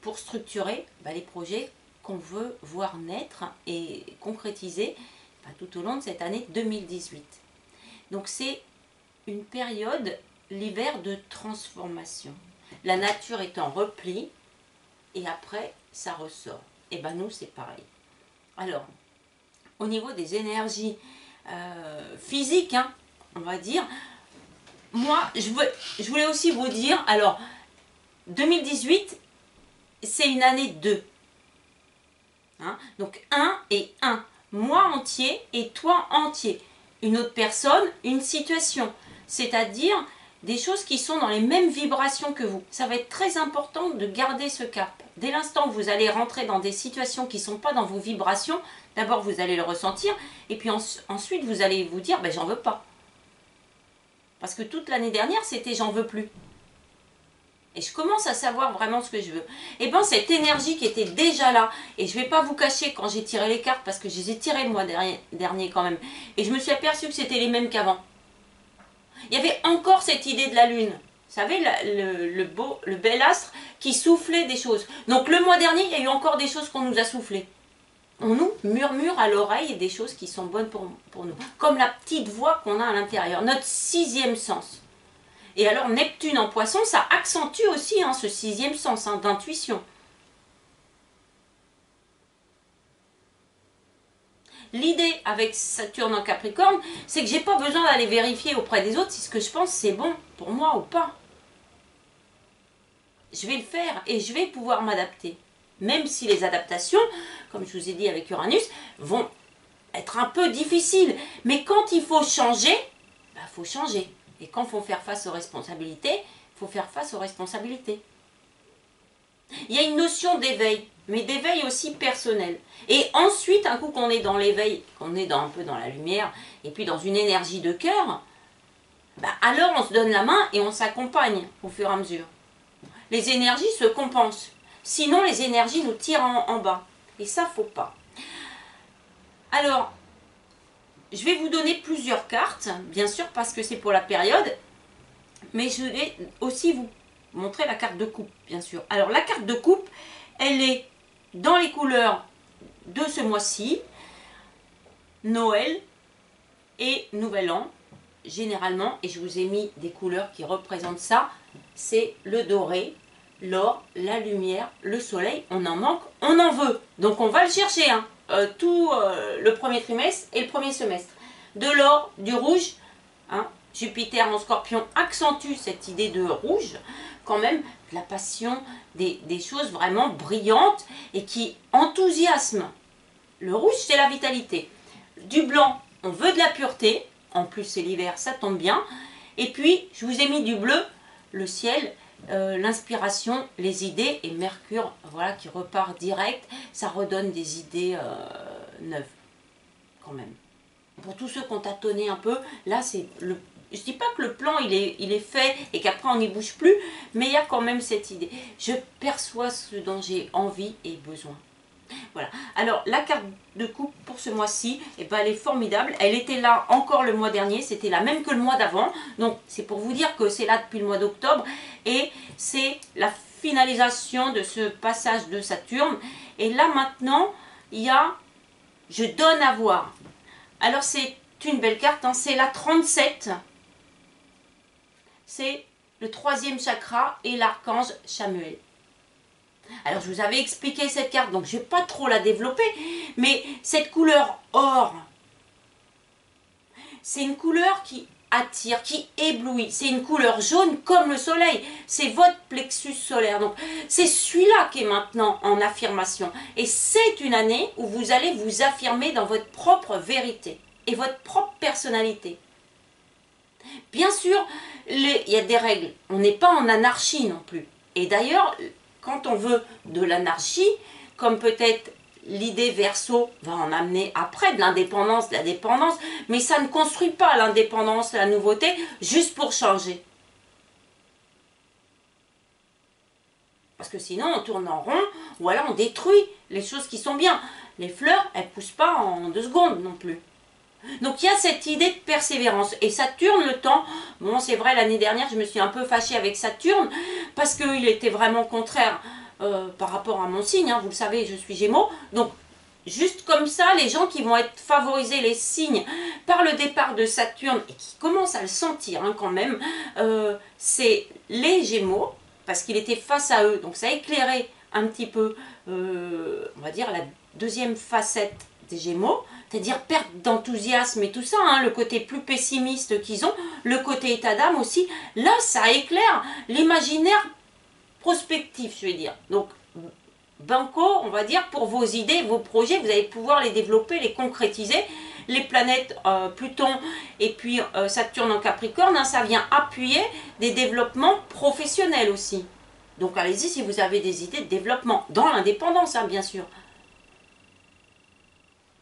pour structurer les projets qu'on veut voir naître et concrétiser tout au long de cette année 2018. Donc, c'est une période, l'hiver, de transformation. La nature est en repli et après ça ressort. Et ben nous c'est pareil. Alors, au niveau des énergies physiques, hein, on va dire, moi je voulais aussi vous dire, alors 2018 c'est une année 2. Hein, donc 1 et 1. Moi entier et toi entier. Une autre personne, une situation. C'est-à-dire des choses qui sont dans les mêmes vibrations que vous. Ça va être très important de garder ce cap. Dès l'instant où vous allez rentrer dans des situations qui ne sont pas dans vos vibrations, d'abord vous allez le ressentir, et puis ensuite vous allez vous dire, j'en veux pas. Parce que toute l'année dernière, c'était j'en veux plus. Et je commence à savoir vraiment ce que je veux. Et bien cette énergie qui était déjà là, et je ne vais pas vous cacher quand j'ai tiré les cartes, parce que je les ai tirées le mois dernier quand même, et je me suis aperçue que c'était les mêmes qu'avant. Il y avait encore cette idée de la lune. Vous savez, le bel astre qui soufflait des choses. Donc le mois dernier, il y a eu encore des choses qu'on nous a soufflées. On nous murmure à l'oreille des choses qui sont bonnes pour nous. Comme la petite voix qu'on a à l'intérieur, notre 6e sens. Et alors Neptune en Poisson, ça accentue aussi ce 6e sens d'intuition. L'idée avec Saturne en Capricorne, c'est que j'ai pas besoin d'aller vérifier auprès des autres si ce que je pense c'est bon pour moi ou pas. Je vais le faire et je vais pouvoir m'adapter. Même si les adaptations, comme je vous ai dit avec Uranus, vont être un peu difficiles. Mais quand il faut changer, faut changer. Et quand il faut faire face aux responsabilités, il faut faire face aux responsabilités. Il y a une notion d'éveil, mais d'éveil aussi personnel. Et ensuite, un coup qu'on est dans l'éveil, qu'on est un peu dans la lumière, et puis dans une énergie de cœur, alors on se donne la main et on s'accompagne au fur et à mesure. Les énergies se compensent. Sinon, les énergies nous tirent en bas. Et ça, faut pas. Alors, je vais vous donner plusieurs cartes, bien sûr, parce que c'est pour la période. Mais je vais aussi vous montrer la carte de coupe, bien sûr. Alors, la carte de coupe, elle est dans les couleurs de ce mois-ci. Noël et Nouvel An, généralement. Et je vous ai mis des couleurs qui représentent ça. C'est le doré, l'or, la lumière, le soleil. On en manque, on en veut. Donc, on va le chercher, tout le premier trimestre et le premier semestre. De l'or, du rouge, Jupiter en Scorpion accentue cette idée de rouge, quand même, de la passion, des choses vraiment brillantes et qui enthousiasment. Le rouge, c'est la vitalité. Du blanc, on veut de la pureté. En plus, c'est l'hiver, ça tombe bien. Et puis, je vous ai mis du bleu, le ciel, l'inspiration, les idées, et Mercure, voilà, qui repart direct. Ça redonne des idées neuves, quand même. Pour tous ceux qui ont tâtonné un peu, là, c'est le... Je ne dis pas que le plan, il est fait et qu'après, on n'y bouge plus, mais il y a quand même cette idée. Je perçois ce dont j'ai envie et besoin. Voilà. Alors, la carte de coupe pour ce mois-ci, elle est formidable. Elle était là encore le mois dernier. C'était la même que le mois d'avant. Donc, c'est pour vous dire que c'est là depuis le mois d'octobre. Et c'est la finalisation de ce passage de Saturne. Et là, maintenant, il y a « Je donne à voir ». Alors, c'est une belle carte. C'est la 37. C'est le 3e chakra et l'archange Chamuel. Alors, je vous avais expliqué cette carte, donc je ne vais pas trop la développer, mais cette couleur or, c'est une couleur qui attire, qui éblouit. C'est une couleur jaune comme le soleil. C'est votre plexus solaire. Donc, c'est celui-là qui est maintenant en affirmation. Et c'est une année où vous allez vous affirmer dans votre propre vérité et votre propre personnalité. Bien sûr, il y a des règles. On n'est pas en anarchie non plus. Et d'ailleurs, quand on veut de l'anarchie, comme peut-être l'idée Verseau va en amener après de l'indépendance, de la dépendance, mais ça ne construit pas l'indépendance, la nouveauté, juste pour changer. Parce que sinon, on tourne en rond, ou alors on détruit les choses qui sont bien. Les fleurs, elles ne poussent pas en 2 secondes non plus. Donc il y a cette idée de persévérance. Et Saturne, le temps, bon c'est vrai, l'année dernière, je me suis un peu fâchée avec Saturne, parce qu'il était vraiment contraire par rapport à mon signe. Hein. Vous le savez, je suis Gémeaux. Donc, juste comme ça, les gens qui vont être favorisés, les signes, par le départ de Saturne, et qui commencent à le sentir hein, quand même, c'est les Gémeaux, parce qu'il était face à eux. Donc ça a éclairé un petit peu, on va dire, la deuxième facette des Gémeaux, c'est-à-dire perte d'enthousiasme et tout ça, hein, le côté plus pessimiste qu'ils ont, le côté état d'âme aussi. Là, ça éclaire l'imaginaire prospectif, je vais dire. Donc, banco, on va dire, pour vos idées, vos projets, vous allez pouvoir les développer, les concrétiser. Les planètes Pluton et puis Saturne en Capricorne, hein, ça vient appuyer des développements professionnels aussi. Donc allez-y si vous avez des idées de développement, dans l'indépendance hein, bien sûr.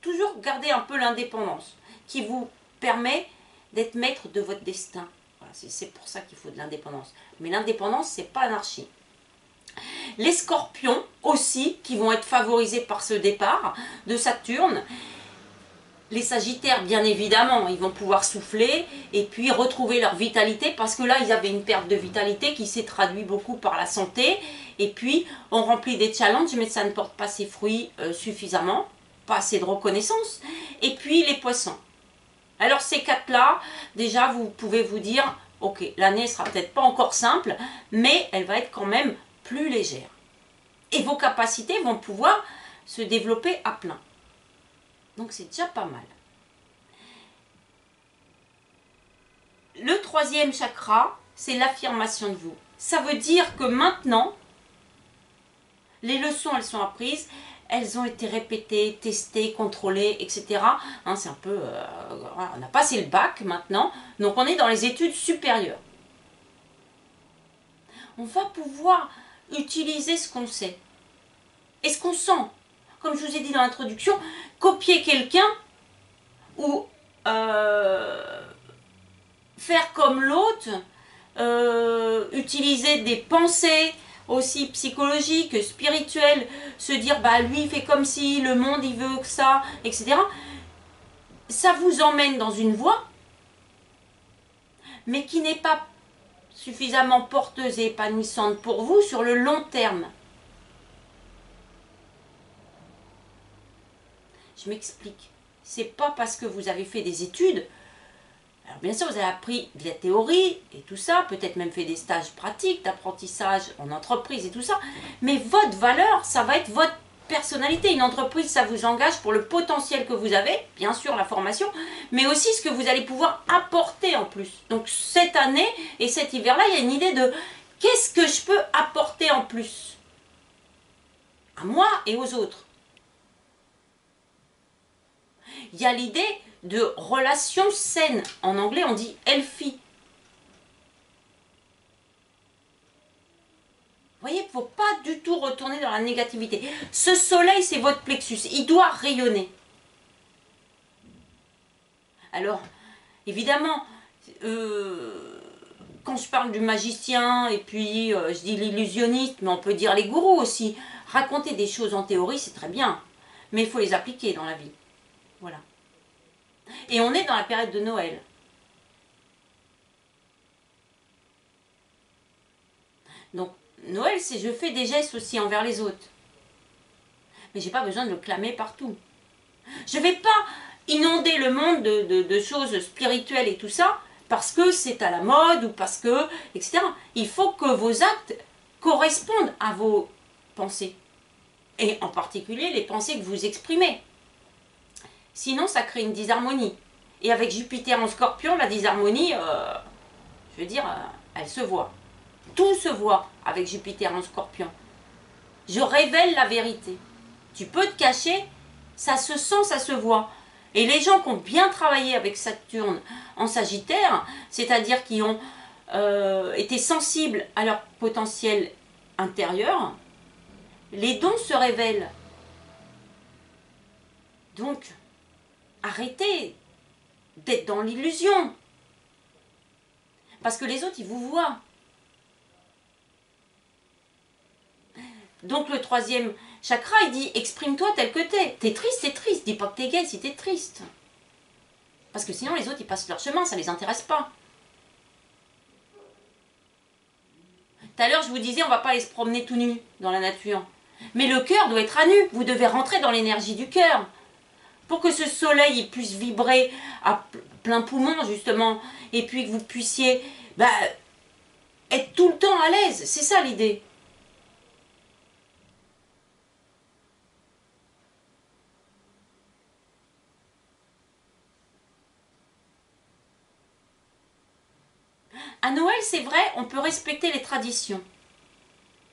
Toujours garder un peu l'indépendance, qui vous permet d'être maître de votre destin. Voilà, c'est pour ça qu'il faut de l'indépendance. Mais l'indépendance, c'est pas l'anarchie. Les scorpions aussi, qui vont être favorisés par ce départ de Saturne. Les sagittaires, bien évidemment, ils vont pouvoir souffler et puis retrouver leur vitalité, parce que là, ils avaient une perte de vitalité qui s'est traduite beaucoup par la santé. Et puis, on remplit des challenges, mais ça ne porte pas ses fruits suffisamment, pas assez de reconnaissance. Et puis, les poissons. Alors, ces 4-là, déjà, vous pouvez vous dire, ok, l'année ne sera peut-être pas encore simple, mais elle va être quand même plus légère. Et vos capacités vont pouvoir se développer à plein. Donc c'est déjà pas mal. Le 3e chakra, c'est l'affirmation de vous. Ça veut dire que maintenant, les leçons, elles sont apprises, elles ont été répétées, testées, contrôlées, etc. Hein, c'est un peu... on a passé le bac maintenant, donc on est dans les études supérieures. On va pouvoir utiliser ce qu'on sait et ce qu'on sent. Comme je vous ai dit dans l'introduction, copier quelqu'un ou faire comme l'autre, utiliser des pensées aussi psychologiques, spirituelles, se dire bah lui il fait comme si, le monde il veut que ça, etc. Ça vous emmène dans une voie, mais qui n'est pas suffisamment porteuse et épanouissante pour vous sur le long terme. Je m'explique. C'est pas parce que vous avez fait des études, alors bien sûr vous avez appris de la théorie et tout ça, peut-être même fait des stages pratiques d'apprentissage en entreprise et tout ça, mais votre valeur, ça va être votre personnalité. Une entreprise, ça vous engage pour le potentiel que vous avez, bien sûr la formation, mais aussi ce que vous allez pouvoir apporter en plus. Donc cette année et cet hiver-là, il y a une idée de qu'est-ce que je peux apporter en plus à moi et aux autres. Il y a l'idée de relations saines. En anglais, on dit healthy. Vous voyez, il ne faut pas du tout retourner dans la négativité. Ce soleil, c'est votre plexus. Il doit rayonner. Alors, évidemment, quand je parle du magicien, et puis je dis l'illusionniste, mais on peut dire les gourous aussi. Raconter des choses en théorie, c'est très bien. Mais il faut les appliquer dans la vie. Voilà. Et on est dans la période de Noël. Donc, Noël, c'est je fais des gestes aussi envers les autres. Mais j'ai pas besoin de le clamer partout. Je ne vais pas inonder le monde de choses spirituelles et tout ça, parce que c'est à la mode, ou parce que, etc. Il faut que vos actes correspondent à vos pensées. Et en particulier, les pensées que vous exprimez. Sinon, ça crée une disharmonie. Et avec Jupiter en Scorpion, la disharmonie, je veux dire, elle se voit. Tout se voit avec Jupiter en Scorpion. Je révèle la vérité. Tu peux te cacher, ça se sent, ça se voit. Et les gens qui ont bien travaillé avec Saturne en Sagittaire, c'est-à-dire qui ont été sensibles à leur potentiel intérieur, les dons se révèlent. Donc, arrêtez d'être dans l'illusion. Parce que les autres, ils vous voient. Donc le troisième chakra, il dit, exprime-toi tel que t'es. T'es triste, dis pas que t'es gay si t'es triste. Parce que sinon les autres, ils passent leur chemin, ça les intéresse pas. Tout à l'heure, je vous disais, on va pas aller se promener tout nu dans la nature. Mais le cœur doit être à nu. Vous devez rentrer dans l'énergie du cœur. Pour que ce soleil il puisse vibrer à plein poumon, justement. Et puis que vous puissiez être tout le temps à l'aise. C'est ça l'idée. À Noël, c'est vrai, on peut respecter les traditions.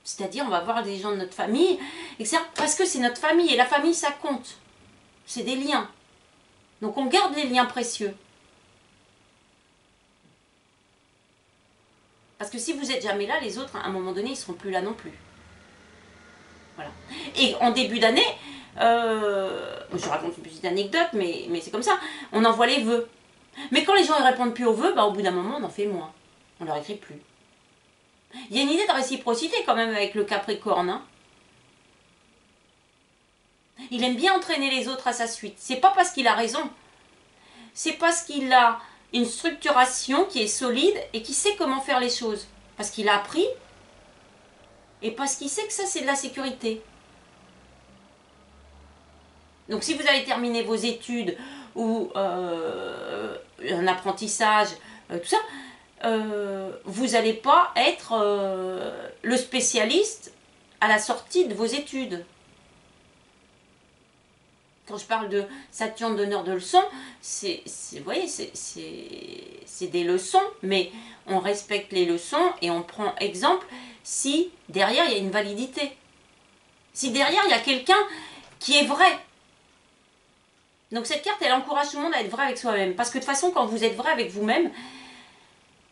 C'est-à-dire, on va voir des gens de notre famille, etc. Parce que c'est notre famille, et la famille, ça compte. C'est des liens. Donc, on garde les liens précieux. Parce que si vous n'êtes jamais là, les autres, à un moment donné, ils ne seront plus là non plus. Voilà. Et en début d'année, je raconte une petite anecdote, mais c'est comme ça, on envoie les vœux. Mais quand les gens ne répondent plus aux vœux, au bout d'un moment, on en fait moins. On ne leur écrit plus. Il y a une idée de réciprocité quand même avec le Capricorne. Hein. Il aime bien entraîner les autres à sa suite. C'est pas parce qu'il a raison. C'est parce qu'il a une structuration qui est solide et qui sait comment faire les choses. Parce qu'il a appris et parce qu'il sait que ça c'est de la sécurité. Donc si vous avez terminé vos études ou un apprentissage, tout ça, vous n'allez pas être le spécialiste à la sortie de vos études. Quand je parle de Saturne donneur de leçons, vous voyez, c'est des leçons, mais on respecte les leçons et on prend exemple si derrière il y a une validité. Si derrière il y a quelqu'un qui est vrai. Donc cette carte, elle encourage tout le monde à être vrai avec soi-même. Parce que de toute façon, quand vous êtes vrai avec vous-même,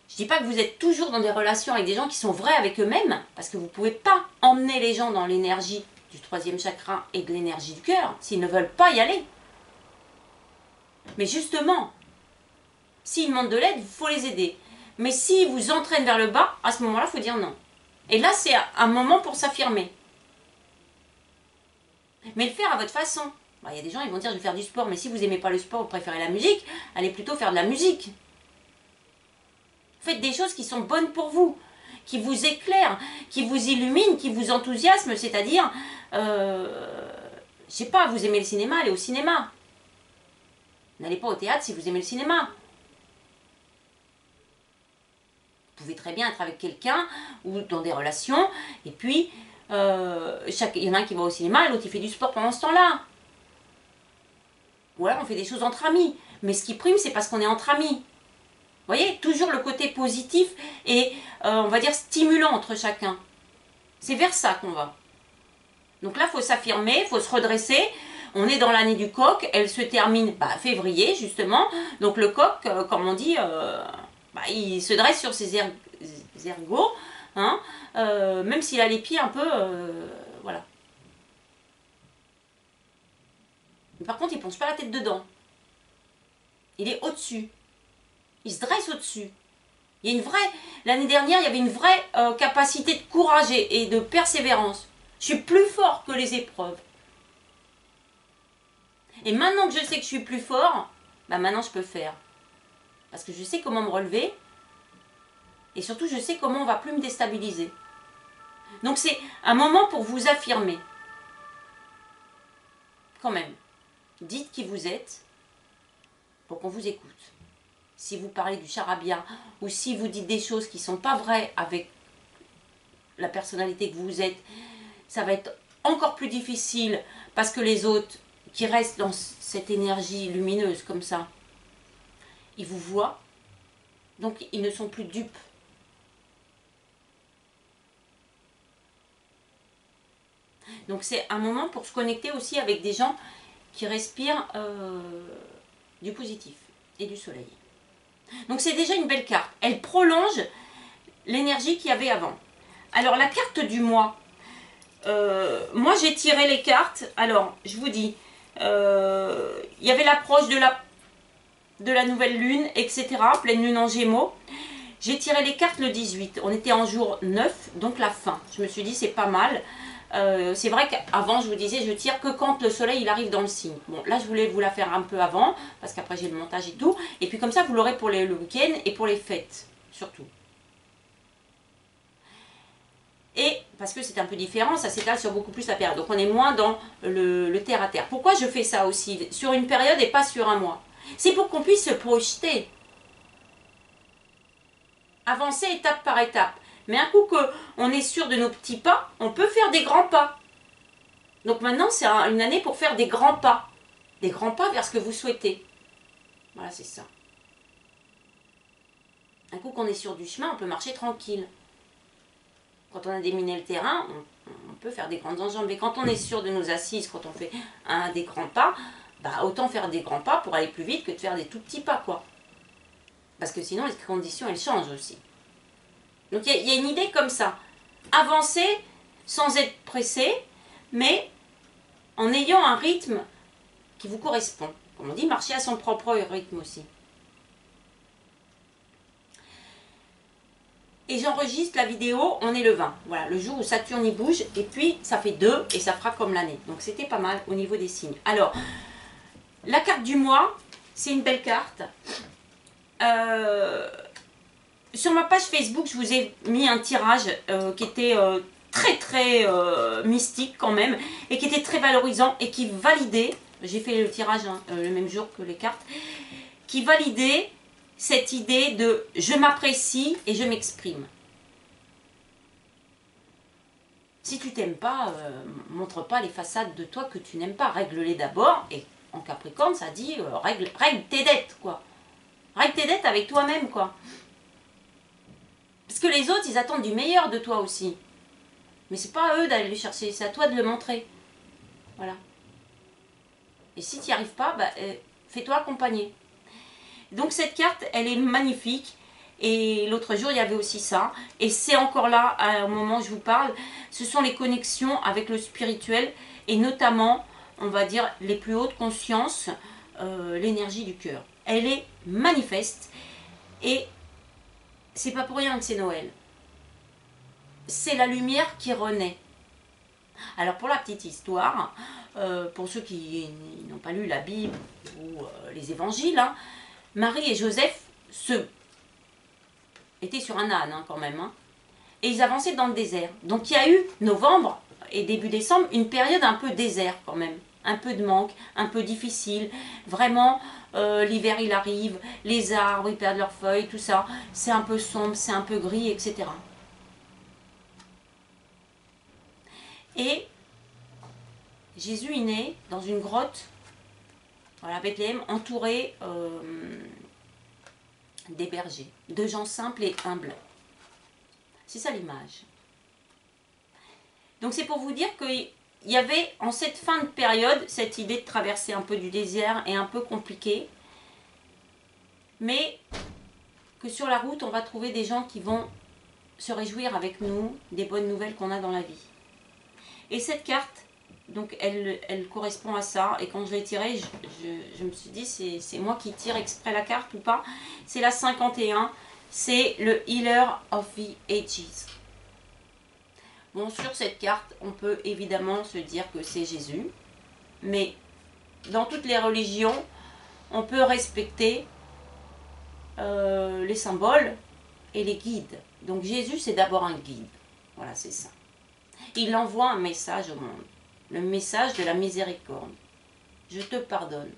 je ne dis pas que vous êtes toujours dans des relations avec des gens qui sont vrais avec eux-mêmes, parce que vous ne pouvez pas emmener les gens dans l'énergie du troisième chakra et de l'énergie du cœur, s'ils ne veulent pas y aller. Mais justement, s'ils demandent de l'aide, il faut les aider. Mais s'ils vous entraînent vers le bas, à ce moment-là, il faut dire non. Et là, c'est un moment pour s'affirmer. Mais le faire à votre façon. Il y a des gens, ils vont dire, je vais faire du sport, mais si vous n'aimez pas le sport, vous préférez la musique, allez plutôt faire de la musique. Faites des choses qui sont bonnes pour vous, qui vous éclairent, qui vous illuminent, qui vous enthousiasment, c'est-à-dire, je sais pas, vous aimez le cinéma, allez au cinéma. N'allez pas au théâtre si vous aimez le cinéma. Vous pouvez très bien être avec quelqu'un ou dans des relations, et puis, il y en a un qui va au cinéma et l'autre il fait du sport pendant ce temps-là. Ou alors on fait des choses entre amis. Mais ce qui prime, c'est parce qu'on est entre amis. Vous voyez, toujours le côté positif et, on va dire, stimulant entre chacun. C'est vers ça qu'on va. Donc là, il faut s'affirmer, il faut se redresser. On est dans l'année du coq, elle se termine février, justement. Donc le coq, comme on dit, il se dresse sur ses ergots, hein, même s'il a les pieds un peu... voilà. Mais par contre, il ne plonge pas la tête dedans. Il est au-dessus. Il se dresse au-dessus. Il y a une vraie... L'année dernière, il y avait une vraie capacité de courage et de persévérance. Je suis plus fort que les épreuves. Et maintenant que je sais que je suis plus fort, maintenant je peux faire. Parce que je sais comment me relever. Et surtout, je sais comment on ne va plus me déstabiliser. Donc c'est un moment pour vous affirmer. Quand même. Dites qui vous êtes pour qu'on vous écoute. Si vous parlez du charabia ou si vous dites des choses qui ne sont pas vraies avec la personnalité que vous êtes, ça va être encore plus difficile parce que les autres qui restent dans cette énergie lumineuse comme ça, ils vous voient, donc ils ne sont plus dupes. Donc c'est un moment pour se connecter aussi avec des gens qui respirent du positif et du soleil. Donc c'est déjà une belle carte. Elle prolonge l'énergie qu'il y avait avant. Alors la carte du mois. Moi j'ai tiré les cartes. Alors je vous dis, il y avait l'approche de la nouvelle lune, etc. Pleine lune en Gémeaux. J'ai tiré les cartes le 18. On était en jour 9, donc la fin. Je me suis dit c'est pas mal. C'est vrai qu'avant, je vous disais, je tire que quand le soleil il arrive dans le signe. Bon, là, je voulais vous la faire un peu avant, parce qu'après, j'ai le montage et tout. Et puis, comme ça, vous l'aurez pour le week-end et pour les fêtes, surtout. Et parce que c'est un peu différent, ça s'étale sur beaucoup plus la période. Donc, on est moins dans le terre à terre. Pourquoi je fais ça aussi sur une période et pas sur un mois? C'est pour qu'on puisse se projeter. Avancer étape par étape. Mais un coup qu'on est sûr de nos petits pas, on peut faire des grands pas. Donc maintenant, c'est une année pour faire des grands pas. Des grands pas vers ce que vous souhaitez. Voilà, c'est ça. Un coup qu'on est sur du chemin, on peut marcher tranquille. Quand on a déminé le terrain, on peut faire des grandes enjambées. Mais quand on est sûr de nos assises, quand on fait des grands pas, bah, autant faire des grands pas pour aller plus vite que de faire des tout petits pas, quoi. Parce que sinon, les conditions, elles changent aussi. Donc, il y a une idée comme ça. Avancer sans être pressé, mais en ayant un rythme qui vous correspond. Comme on dit, marcher à son propre rythme aussi. Et j'enregistre la vidéo, on est le 20. Voilà, le jour où Saturne y bouge, et puis ça fait 2 et ça fera comme l'année. Donc c'était pas mal au niveau des signes. Alors, la carte du mois, c'est une belle carte. Sur ma page Facebook, je vous ai mis un tirage qui était très mystique quand même, et qui était très valorisant et qui validait, j'ai fait le tirage le même jour que les cartes, qui validait cette idée de je m'apprécie et je m'exprime. Si tu t'aimes pas, montre pas les façades de toi que tu n'aimes pas, règle-les d'abord. Et en Capricorne, ça dit règle tes dettes, quoi. Règle tes dettes avec toi-même, quoi. Parce que les autres, ils attendent du meilleur de toi aussi. Mais c'est pas à eux d'aller le chercher, c'est à toi de le montrer. Voilà. Et si tu n'y arrives pas, bah, fais-toi accompagner. Donc cette carte, elle est magnifique. Et l'autre jour, il y avait aussi ça. Et c'est encore là, au moment où je vous parle, ce sont les connexions avec le spirituel. Et notamment, on va dire, les plus hautes consciences, l'énergie du cœur. Elle est manifeste. Et c'est pas pour rien que c'est Noël. C'est la lumière qui renaît. Alors pour la petite histoire, pour ceux qui n'ont pas lu la Bible ou les évangiles, hein, Marie et Joseph étaient sur un âne quand même. Hein, et ils avançaient dans le désert. Donc il y a eu novembre et début décembre une période un peu désert quand même. Un peu de manque, un peu difficile. Vraiment, l'hiver il arrive, les arbres ils perdent leurs feuilles, tout ça. C'est un peu sombre, c'est un peu gris, etc. Et Jésus est né dans une grotte, voilà, à Bethléem, entouré des bergers, de gens simples et humbles. C'est ça l'image. Donc c'est pour vous dire qu'il y avait en cette fin de période cette idée de traverser un peu du désert et un peu compliqué, mais que sur la route on va trouver des gens qui vont se réjouir avec nous des bonnes nouvelles qu'on a dans la vie. Et cette carte, donc elle correspond à ça. Et quand je l'ai tirée, je me suis dit, c'est moi qui tire exprès la carte ou pas. C'est la 51, c'est le Healer of the Ages. Bon, sur cette carte, on peut évidemment se dire que c'est Jésus. Mais dans toutes les religions, on peut respecter les symboles et les guides. Donc Jésus, c'est d'abord un guide. Voilà, c'est ça. Il envoie un message au monde. Le message de la miséricorde. Je te pardonne.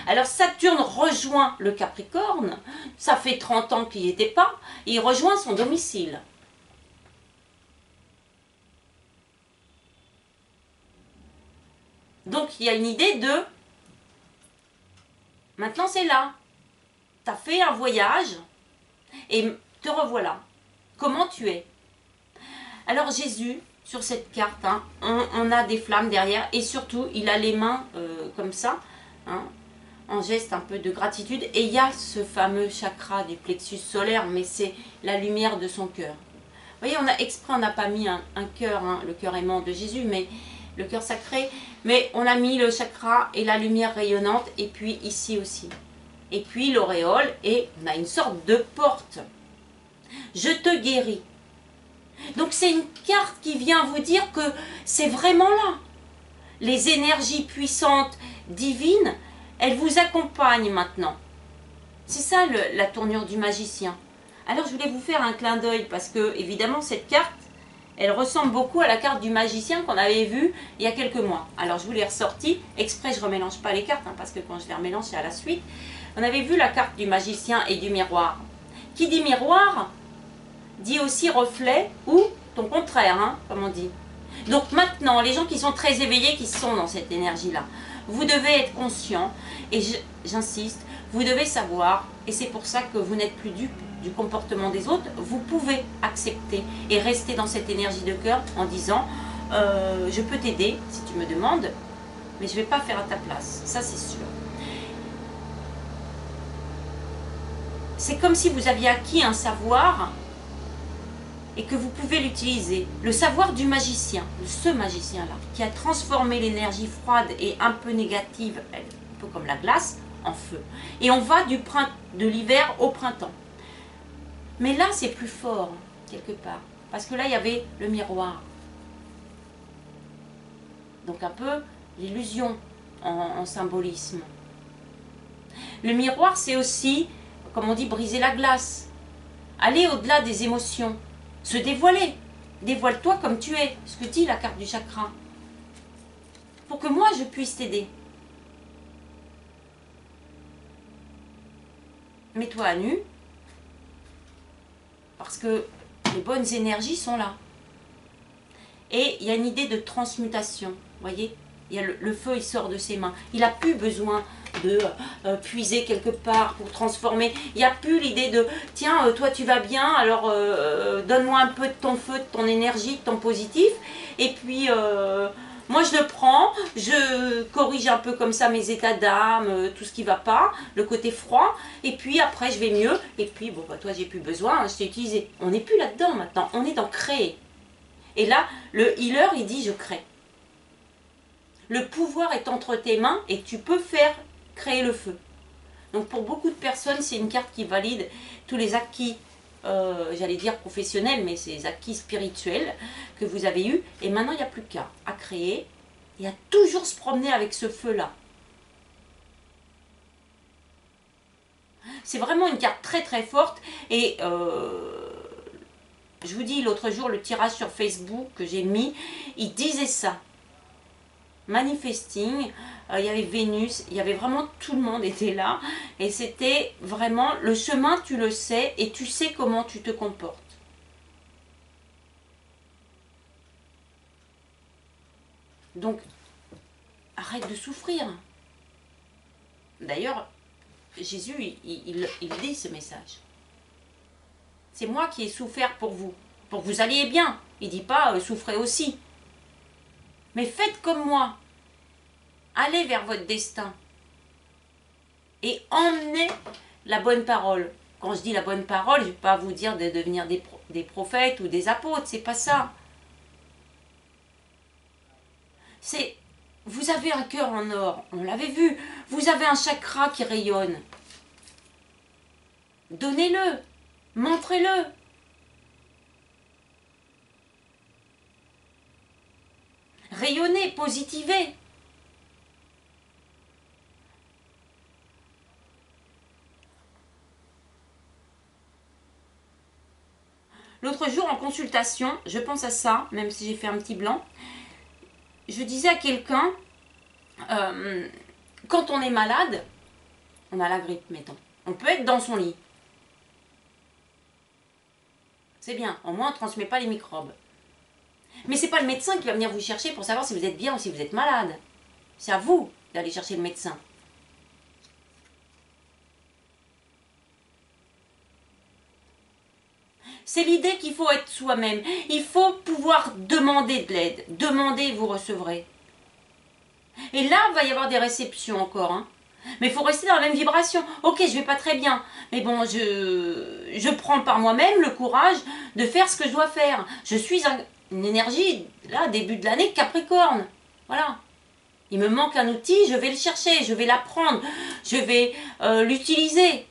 Alors Saturne rejoint le Capricorne. Ça fait 30 ans qu'il n'y était pas. Il rejoint son domicile. Donc il y a une idée de... Maintenant c'est là. Tu as fait un voyage et te revoilà. Comment tu es? Alors Jésus... Sur cette carte, hein, on a des flammes derrière et surtout, il a les mains comme ça, hein, en geste un peu de gratitude. Et il y a ce fameux chakra du plexus solaire, mais c'est la lumière de son cœur. Vous voyez, on a exprès, on n'a pas mis un cœur, hein, le cœur aimant de Jésus, mais le cœur sacré. Mais on a mis le chakra et la lumière rayonnante, et puis ici aussi. Et puis l'auréole, et on a une sorte de porte. Je te guéris. Donc c'est une carte qui vient vous dire que c'est vraiment là. Les énergies puissantes, divines, elles vous accompagnent maintenant. C'est ça la tournure du magicien. Alors je voulais vous faire un clin d'œil parce que évidemment cette carte, elle ressemble beaucoup à la carte du magicien qu'on avait vue il y a quelques mois. Alors je vous l'ai ressortie, exprès je ne remélange pas les cartes parce que quand je les remélange c'est à la suite. On avait vu la carte du magicien et du miroir. Qui dit miroir, dit aussi reflet ou ton contraire, comme on dit. Donc maintenant, les gens qui sont très éveillés, qui sont dans cette énergie-là, vous devez être conscient, et j'insiste, vous devez savoir, et c'est pour ça que vous n'êtes plus dupe du comportement des autres, vous pouvez accepter et rester dans cette énergie de cœur en disant je peux t'aider si tu me demandes, mais je ne vais pas faire à ta place, ça c'est sûr. C'est comme si vous aviez acquis un savoir et que vous pouvez l'utiliser. Le savoir du magicien, de ce magicien-là, qui a transformé l'énergie froide et un peu négative, un peu comme la glace, en feu. Et on va de l'hiver au printemps. Mais là, c'est plus fort, quelque part. Parce que là, il y avait le miroir. Donc un peu l'illusion en symbolisme. Le miroir, c'est aussi, comme on dit, briser la glace. Aller au-delà des émotions. Se dévoiler. Dévoile-toi comme tu es. Ce que dit la carte du chakra. Pour que moi, je puisse t'aider. Mets-toi à nu. Parce que les bonnes énergies sont là. Et il y a une idée de transmutation. Vous voyez, il y a le feu, il sort de ses mains. Il n'a plus besoin de puiser quelque part pour transformer. Il n'y a plus l'idée de tiens, toi tu vas bien, alors donne-moi un peu de ton feu, de ton énergie, de ton positif. Et puis moi je le prends, je corrige un peu comme ça mes états d'âme, tout ce qui ne va pas, le côté froid. Et puis après je vais mieux. Et puis bon, bah, toi j'ai plus besoin, hein, je t'ai utilisé. On n'est plus là-dedans maintenant, on est dans créer. Et là, le healer, il dit je crée. Le pouvoir est entre tes mains et tu peux faire créer le feu. Donc pour beaucoup de personnes, c'est une carte qui valide tous les acquis, j'allais dire professionnels, mais ces acquis spirituels que vous avez eus. Et maintenant, il n'y a plus qu'à créer et à toujours se promener avec ce feu-là. C'est vraiment une carte très très forte et je vous dis, l'autre jour, le tirage sur Facebook que j'ai mis, il disait ça. Manifesting, il y avait Vénus, il y avait vraiment tout le monde était là. Et c'était vraiment le chemin, tu le sais, et tu sais comment tu te comportes. Donc, arrête de souffrir. D'ailleurs, Jésus, il dit ce message. C'est moi qui ai souffert pour que vous alliez bien. Il ne dit pas souffrez aussi. Mais faites comme moi. Allez vers votre destin. Et emmenez la bonne parole. Quand je dis la bonne parole, je ne vais pas vous dire de devenir des prophètes ou des apôtres. C'est pas ça. C'est, vous avez un cœur en or. On l'avait vu. Vous avez un chakra qui rayonne. Donnez-le. Montrez-le. Rayonnez, positivez. L'autre jour en consultation, je pense à ça, même si j'ai fait un petit blanc, je disais à quelqu'un, quand on est malade, on a la grippe, mettons, on peut être dans son lit. C'est bien, au moins on ne transmet pas les microbes. Mais ce n'est pas le médecin qui va venir vous chercher pour savoir si vous êtes bien ou si vous êtes malade. C'est à vous d'aller chercher le médecin. C'est l'idée qu'il faut être soi-même. Il faut pouvoir demander de l'aide. Demandez, vous recevrez. Et là, il va y avoir des réceptions encore. Hein. Mais il faut rester dans la même vibration. Ok, je vais pas très bien. Mais bon, je prends par moi-même le courage de faire ce que je dois faire. Je suis une énergie, là, début de l'année, Capricorne. Voilà. Il me manque un outil, je vais le chercher, je vais l'apprendre, je vais l'utiliser.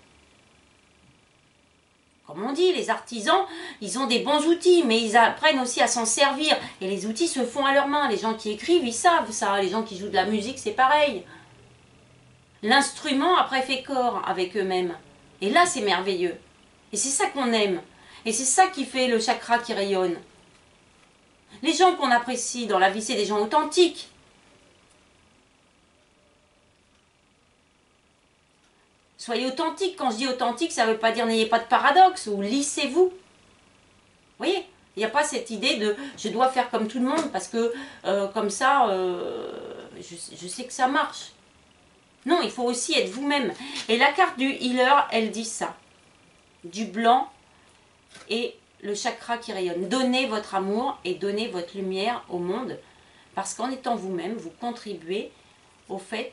comme on dit, les artisans, ils ont des bons outils, mais ils apprennent aussi à s'en servir. Et les outils se font à leurs mains. Les gens qui écrivent, ils savent ça. Les gens qui jouent de la musique, c'est pareil. L'instrument, après, fait corps avec eux-mêmes. Et là, c'est merveilleux. Et c'est ça qu'on aime. Et c'est ça qui fait le chakra qui rayonne. Les gens qu'on apprécie dans la vie, c'est des gens authentiques. Soyez authentique. Quand je dis authentique, ça ne veut pas dire n'ayez pas de paradoxe ou lissez-vous. Vous voyez, il n'y a pas cette idée de je dois faire comme tout le monde parce que comme ça, je sais que ça marche. Non, il faut aussi être vous-même. Et la carte du healer, elle dit ça. Du blanc et le chakra qui rayonne. Donnez votre amour et donnez votre lumière au monde. Parce qu'en étant vous-même, vous contribuez au fait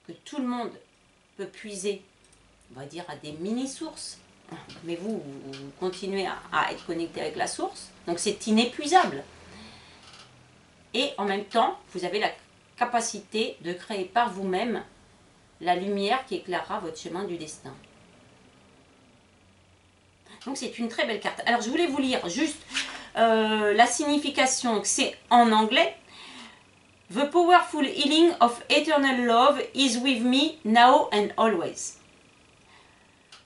que tout le monde peut puiser, on va dire, à des mini-sources. Mais vous continuez à être connecté avec la source. Donc c'est inépuisable. Et en même temps, vous avez la capacité de créer par vous-même la lumière qui éclairera votre chemin du destin. Donc c'est une très belle carte. Alors je voulais vous lire juste la signification, c'est en anglais. The powerful healing of eternal love is with me now and always.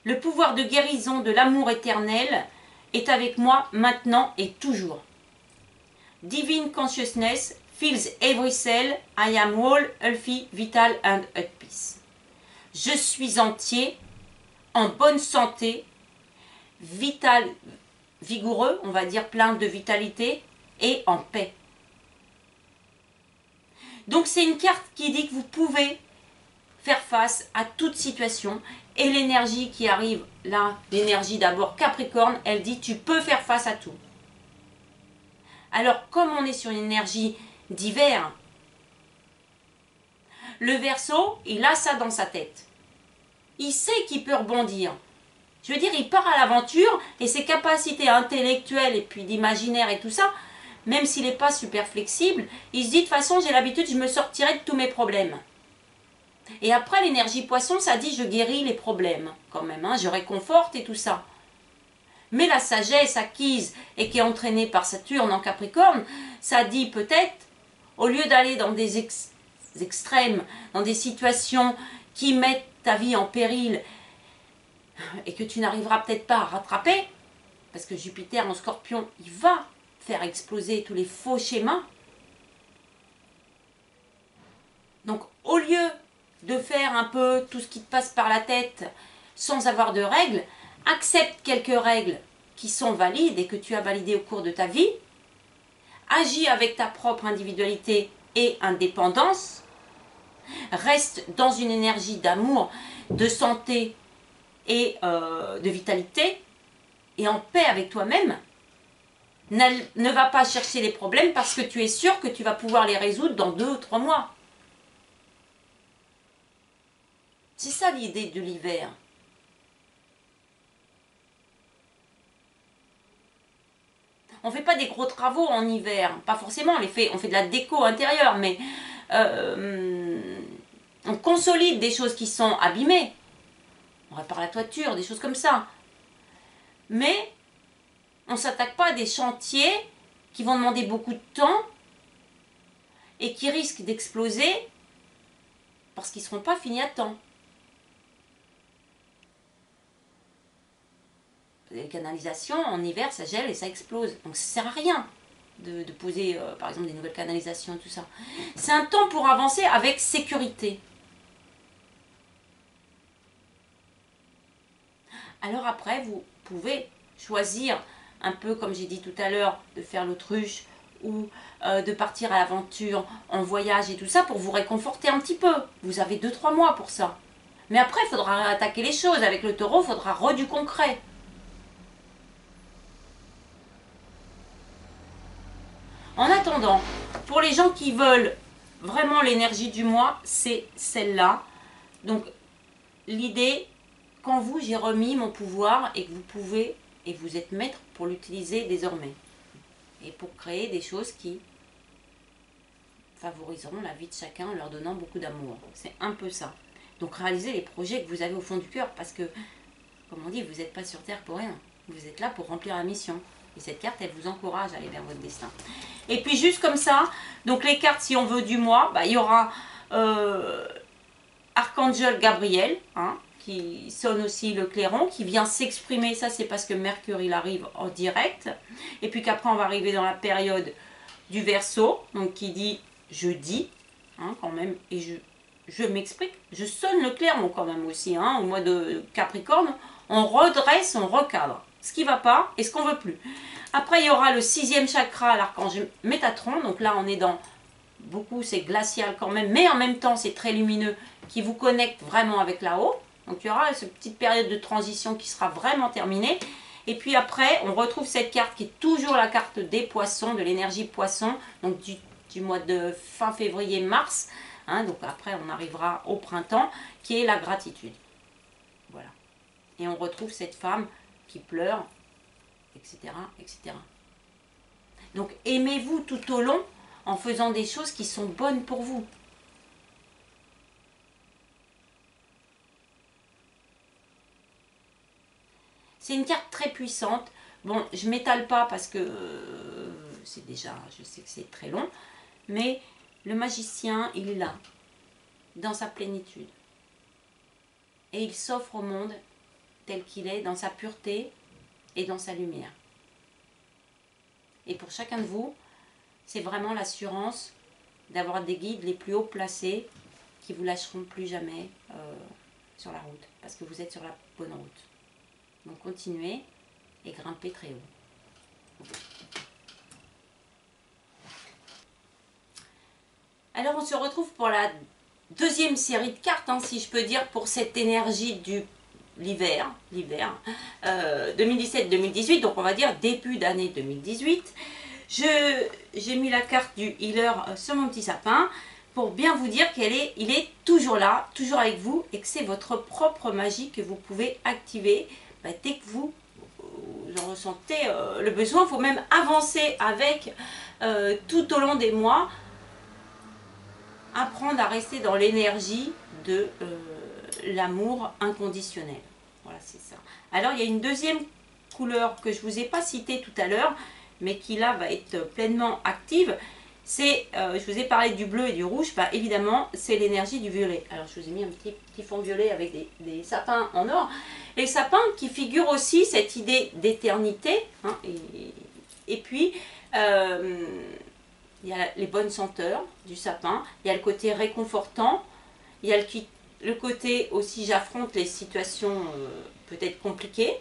Le pouvoir de guérison de l'amour éternel est avec moi maintenant et toujours. Divine consciousness fills every cell. I am whole, healthy, vital and at peace. Je suis entier, en bonne santé, vital, vigoureux, on va dire plein de vitalité et en paix. Donc c'est une carte qui dit que vous pouvez faire face à toute situation et l'énergie qui arrive là, l'énergie d'abord Capricorne, elle dit tu peux faire face à tout. Alors comme on est sur une énergie d'hiver, le Verseau, il a ça dans sa tête. Il sait qu'il peut rebondir. Je veux dire, il part à l'aventure et ses capacités intellectuelles et puis d'imaginaire et tout ça, même s'il n'est pas super flexible, il se dit de toute façon j'ai l'habitude, je me sortirai de tous mes problèmes. Et après l'énergie Poisson, ça dit je guéris les problèmes quand même, hein, je réconforte et tout ça. Mais la sagesse acquise et qui est entraînée par Saturne en Capricorne, ça dit peut-être, au lieu d'aller dans des extrêmes, dans des situations qui mettent ta vie en péril et que tu n'arriveras peut-être pas à rattraper, parce que Jupiter en Scorpion, il va faire exploser tous les faux schémas. Donc au lieu de faire un peu tout ce qui te passe par la tête sans avoir de règles, accepte quelques règles qui sont valides et que tu as validées au cours de ta vie, agis avec ta propre individualité et indépendance, reste dans une énergie d'amour, de santé et de vitalité, et en paix avec toi-même. Ne va pas chercher les problèmes parce que tu es sûr que tu vas pouvoir les résoudre dans 2 ou 3 mois. C'est ça l'idée de l'hiver. On ne fait pas des gros travaux en hiver, pas forcément, on fait de la déco intérieure, mais on consolide des choses qui sont abîmées. On répare la toiture, des choses comme ça. Mais on ne s'attaque pas à des chantiers qui vont demander beaucoup de temps et qui risquent d'exploser parce qu'ils ne seront pas finis à temps. Les canalisations, en hiver, ça gèle et ça explose. Donc ça ne sert à rien de poser, par exemple, des nouvelles canalisations et tout ça. C'est un temps pour avancer avec sécurité. Alors après, vous pouvez choisir, un peu comme j'ai dit tout à l'heure, de faire l'autruche ou de partir à l'aventure en voyage et tout ça pour vous réconforter un petit peu. Vous avez 2-3 mois pour ça. Mais après, il faudra attaquer les choses. Avec le Taureau, il faudra du concret. En attendant, pour les gens qui veulent vraiment l'énergie du mois, c'est celle-là. Donc, l'idée, qu'en vous, j'ai remis mon pouvoir et que vous pouvez, et vous êtes maître pour l'utiliser désormais. Et pour créer des choses qui favoriseront la vie de chacun en leur donnant beaucoup d'amour. C'est un peu ça. Donc, réalisez les projets que vous avez au fond du cœur parce que comme on dit, vous n'êtes pas sur Terre pour rien. Vous êtes là pour remplir la mission. Et cette carte, elle vous encourage à aller vers votre destin. Et puis juste comme ça, donc les cartes, si on veut du mois, bah, il y aura Archange Gabriel, hein, qui sonne aussi le clairon, qui vient s'exprimer. Ça, c'est parce que Mercure, il arrive en direct. Et puis qu'après, on va arriver dans la période du Verseau, donc qui dit « je dis hein, », quand même, et je m'exprime. Je sonne le clairon quand même aussi, hein, au mois de Capricorne. On redresse, on recadre ce qui ne va pas et ce qu'on ne veut plus. Après, il y aura le 6e chakra, l'archange Métatron. Donc là, on est dans beaucoup, c'est glacial quand même, mais en même temps, c'est très lumineux, qui vous connecte vraiment avec là-haut. Donc il y aura cette petite période de transition qui sera vraiment terminée. Et puis après, on retrouve cette carte qui est toujours la carte des poissons, de l'énergie poisson, donc du mois de fin février-mars. Hein, donc après, on arrivera au printemps, qui est la gratitude. Voilà. Et on retrouve cette femme qui pleure, etc., etc. Donc aimez-vous tout au long en faisant des choses qui sont bonnes pour vous. C'est une carte très puissante. Bon, je ne m'étale pas parce que c'est déjà, je sais que c'est très long, mais le magicien, il est là, dans sa plénitude. Et il s'offre au monde tel qu'il est, dans sa pureté et dans sa lumière. Et pour chacun de vous, c'est vraiment l'assurance d'avoir des guides les plus haut placés qui vous lâcheront plus jamais sur la route, parce que vous êtes sur la bonne route. Donc continuez et grimpez très haut. Alors on se retrouve pour la deuxième série de cartes, hein, si je peux dire, pour cette énergie de l'hiver 2017-2018, donc on va dire début d'année 2018. J'ai mis la carte du healer sur mon petit sapin pour bien vous dire il est toujours là, toujours avec vous, et que c'est votre propre magie que vous pouvez activer dès que vous en ressentez le besoin. Il faut même avancer avec tout au long des mois, apprendre à rester dans l'énergie de l'amour inconditionnel. Voilà, c'est ça. Alors, il y a une deuxième couleur que je ne vous ai pas citée tout à l'heure, mais qui là va être pleinement active. C'est, je vous ai parlé du bleu et du rouge, bah, évidemment, c'est l'énergie du violet. Alors, je vous ai mis un petit fond violet avec des sapins en or. Les sapins qui figurent aussi cette idée d'éternité. Hein, et puis, il y a les bonnes senteurs du sapin. Il y a le côté réconfortant. Il y a le côté aussi, j'affronte les situations peut-être compliquées.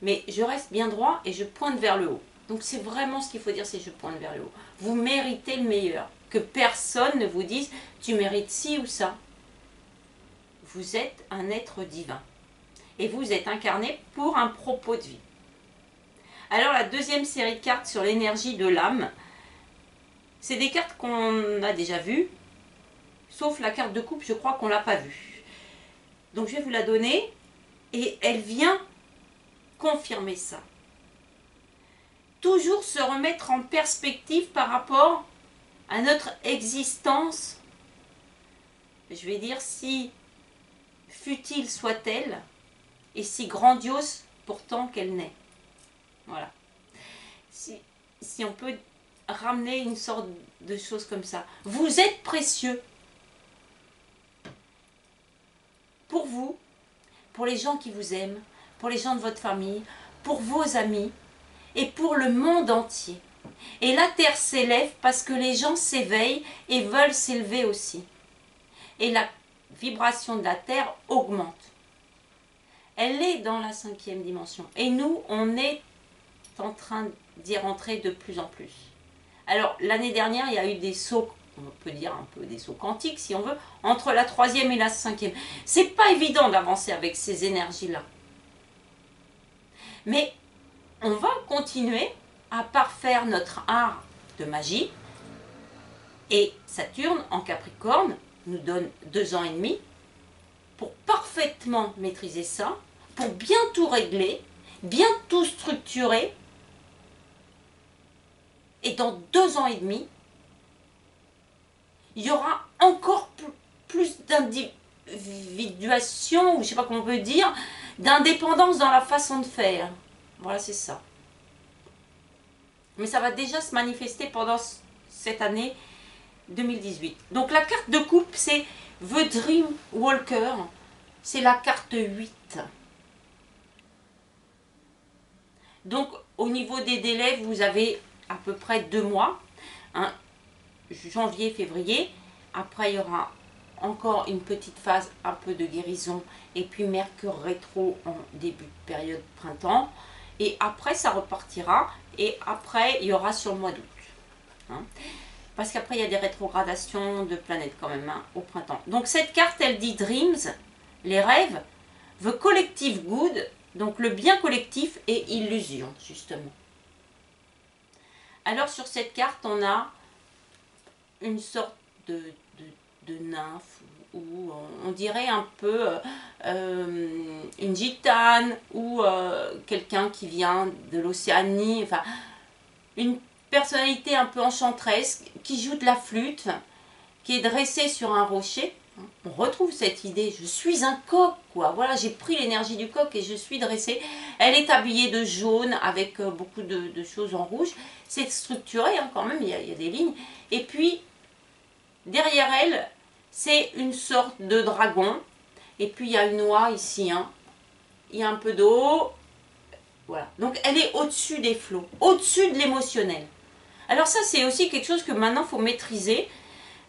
Mais je reste bien droit et je pointe vers le haut. Donc c'est vraiment ce qu'il faut dire, c'est je pointe vers le haut. Vous méritez le meilleur. Que personne ne vous dise tu mérites ci ou ça. Vous êtes un être divin. Et vous êtes incarné pour un propos de vie. Alors la deuxième série de cartes sur l'énergie de l'âme, c'est des cartes qu'on a déjà vues, sauf la carte de coupe, je crois qu'on ne l'a pas vue. Donc je vais vous la donner et elle vient confirmer ça. Toujours se remettre en perspective par rapport à notre existence, je vais dire si futile soit-elle et si grandiose pourtant qu'elle n'est. Voilà. Si on peut ramener une sorte de chose comme ça. Vous êtes précieux. Pour vous, pour les gens qui vous aiment, pour les gens de votre famille, pour vos amis et pour le monde entier. Et la terre s'élève parce que les gens s'éveillent et veulent s'élever aussi. Et la vibration de la terre augmente. Elle est dans la 5e dimension. Et nous, on est en train d'y rentrer de plus en plus. Alors, l'année dernière, il y a eu des sauts, on peut dire un peu des sauts quantiques, si on veut, entre la 3e et la 5e. C'est pas évident d'avancer avec ces énergies-là. Mais on va continuer à parfaire notre art de magie. Et Saturne, en Capricorne, nous donne 2 ans et demi pour parfaitement maîtriser ça, pour bien tout régler, bien tout structurer. Et dans 2 ans et demi, il y aura encore plus d'individuation, ou je ne sais pas comment on peut dire, d'indépendance dans la façon de faire. Voilà, c'est ça. Mais ça va déjà se manifester pendant cette année 2018. Donc la carte de coupe, c'est The Dream Walker. C'est la carte 8. Donc au niveau des délais, vous avez à peu près 2 mois. Hein, janvier, février. Après, il y aura encore une petite phase un peu de guérison. Et puis Mercure rétro en début de période printemps. Et après, ça repartira. Et après, il y aura sur le mois d'août. Hein. Parce qu'après, il y a des rétrogradations de planètes quand même, hein, au printemps. Donc cette carte, elle dit Dreams, les rêves, The Collective Good, donc le bien collectif et illusion, justement. Alors sur cette carte, on a une sorte de nymphe, ou on dirait un peu une gitane, ou quelqu'un qui vient de l'Océanie, enfin une personnalité un peu enchanteresse, qui joue de la flûte, qui est dressée sur un rocher. On retrouve cette idée, je suis un coq, quoi. Voilà, j'ai pris l'énergie du coq et je suis dressée. Elle est habillée de jaune avec beaucoup de choses en rouge. C'est structuré, hein, quand même, il y a des lignes. Et puis, derrière elle, c'est une sorte de dragon. Et puis, il y a une oie ici. Hein. Il y a un peu d'eau. Voilà. Donc, elle est au-dessus des flots, au-dessus de l'émotionnel. Alors ça, c'est aussi quelque chose que maintenant, il faut maîtriser.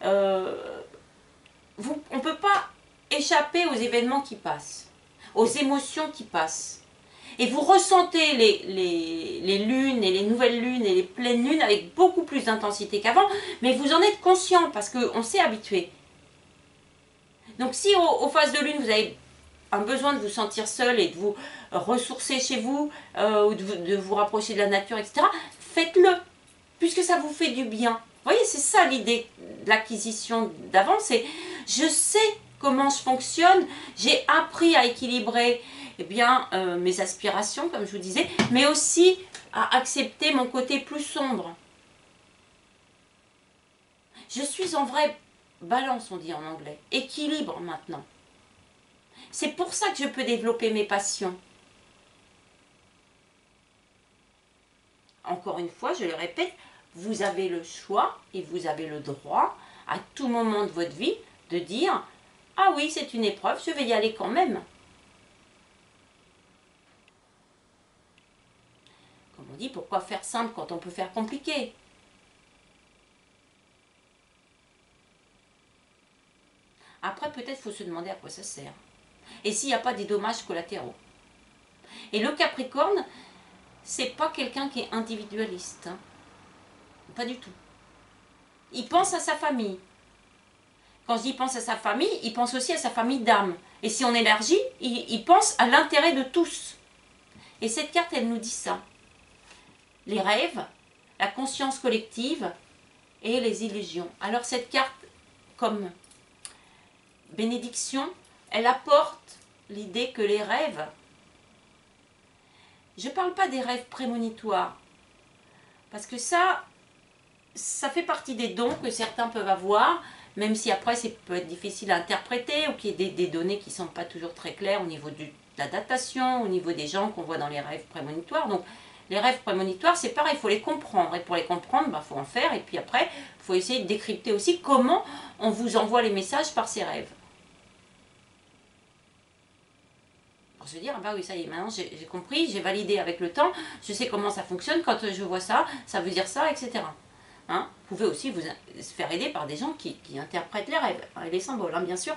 On ne peut pas échapper aux événements qui passent, aux émotions qui passent. Et vous ressentez les lunes et les nouvelles lunes et les pleines lunes avec beaucoup plus d'intensité qu'avant, mais vous en êtes conscient parce qu'on s'est habitué. Donc si aux phases de lune, vous avez un besoin de vous sentir seul et de vous ressourcer chez vous, ou de vous rapprocher de la nature, etc., faites-le, puisque ça vous fait du bien. Vous voyez, c'est ça l'idée de l'acquisition d'avant, c'est je sais comment je fonctionne, j'ai appris à équilibrer mes aspirations, comme je vous disais, mais aussi à accepter mon côté plus sombre. Je suis en vraie balance, on dit en anglais, équilibre maintenant. C'est pour ça que je peux développer mes passions. Encore une fois, je le répète, vous avez le choix et vous avez le droit à tout moment de votre vie de dire « Ah oui, c'est une épreuve, je vais y aller quand même ». Comme on dit, pourquoi faire simple quand on peut faire compliqué? Après, peut-être faut se demander à quoi ça sert. Et s'il n'y a pas des dommages collatéraux. Et le Capricorne, c'est pas quelqu'un qui est individualiste. Hein. Pas du tout. Il pense à sa famille. Quand je dis pense à sa famille, il pense aussi à sa famille d'âme. Et si on élargit, il pense à l'intérêt de tous. Et cette carte, elle nous dit ça. Les rêves, la conscience collective et les illusions. Alors cette carte, comme bénédiction, elle apporte l'idée que les rêves, je ne parle pas des rêves prémonitoires, parce que ça fait partie des dons que certains peuvent avoir, même si après ça peut être difficile à interpréter, ou qu'il y ait des données qui ne sont pas toujours très claires au niveau de la datation, au niveau des gens qu'on voit dans les rêves prémonitoires. Donc les rêves prémonitoires, c'est pareil, il faut les comprendre, et pour les comprendre, il faut en faire, et puis après, il faut essayer de décrypter aussi comment on vous envoie les messages par ces rêves. Pour se dire, ah bah oui, ça y est, maintenant j'ai compris, j'ai validé avec le temps, je sais comment ça fonctionne, quand je vois ça, ça veut dire ça, etc. Hein, vous pouvez aussi vous faire aider par des gens qui interprètent les rêves et les symboles, hein, bien sûr.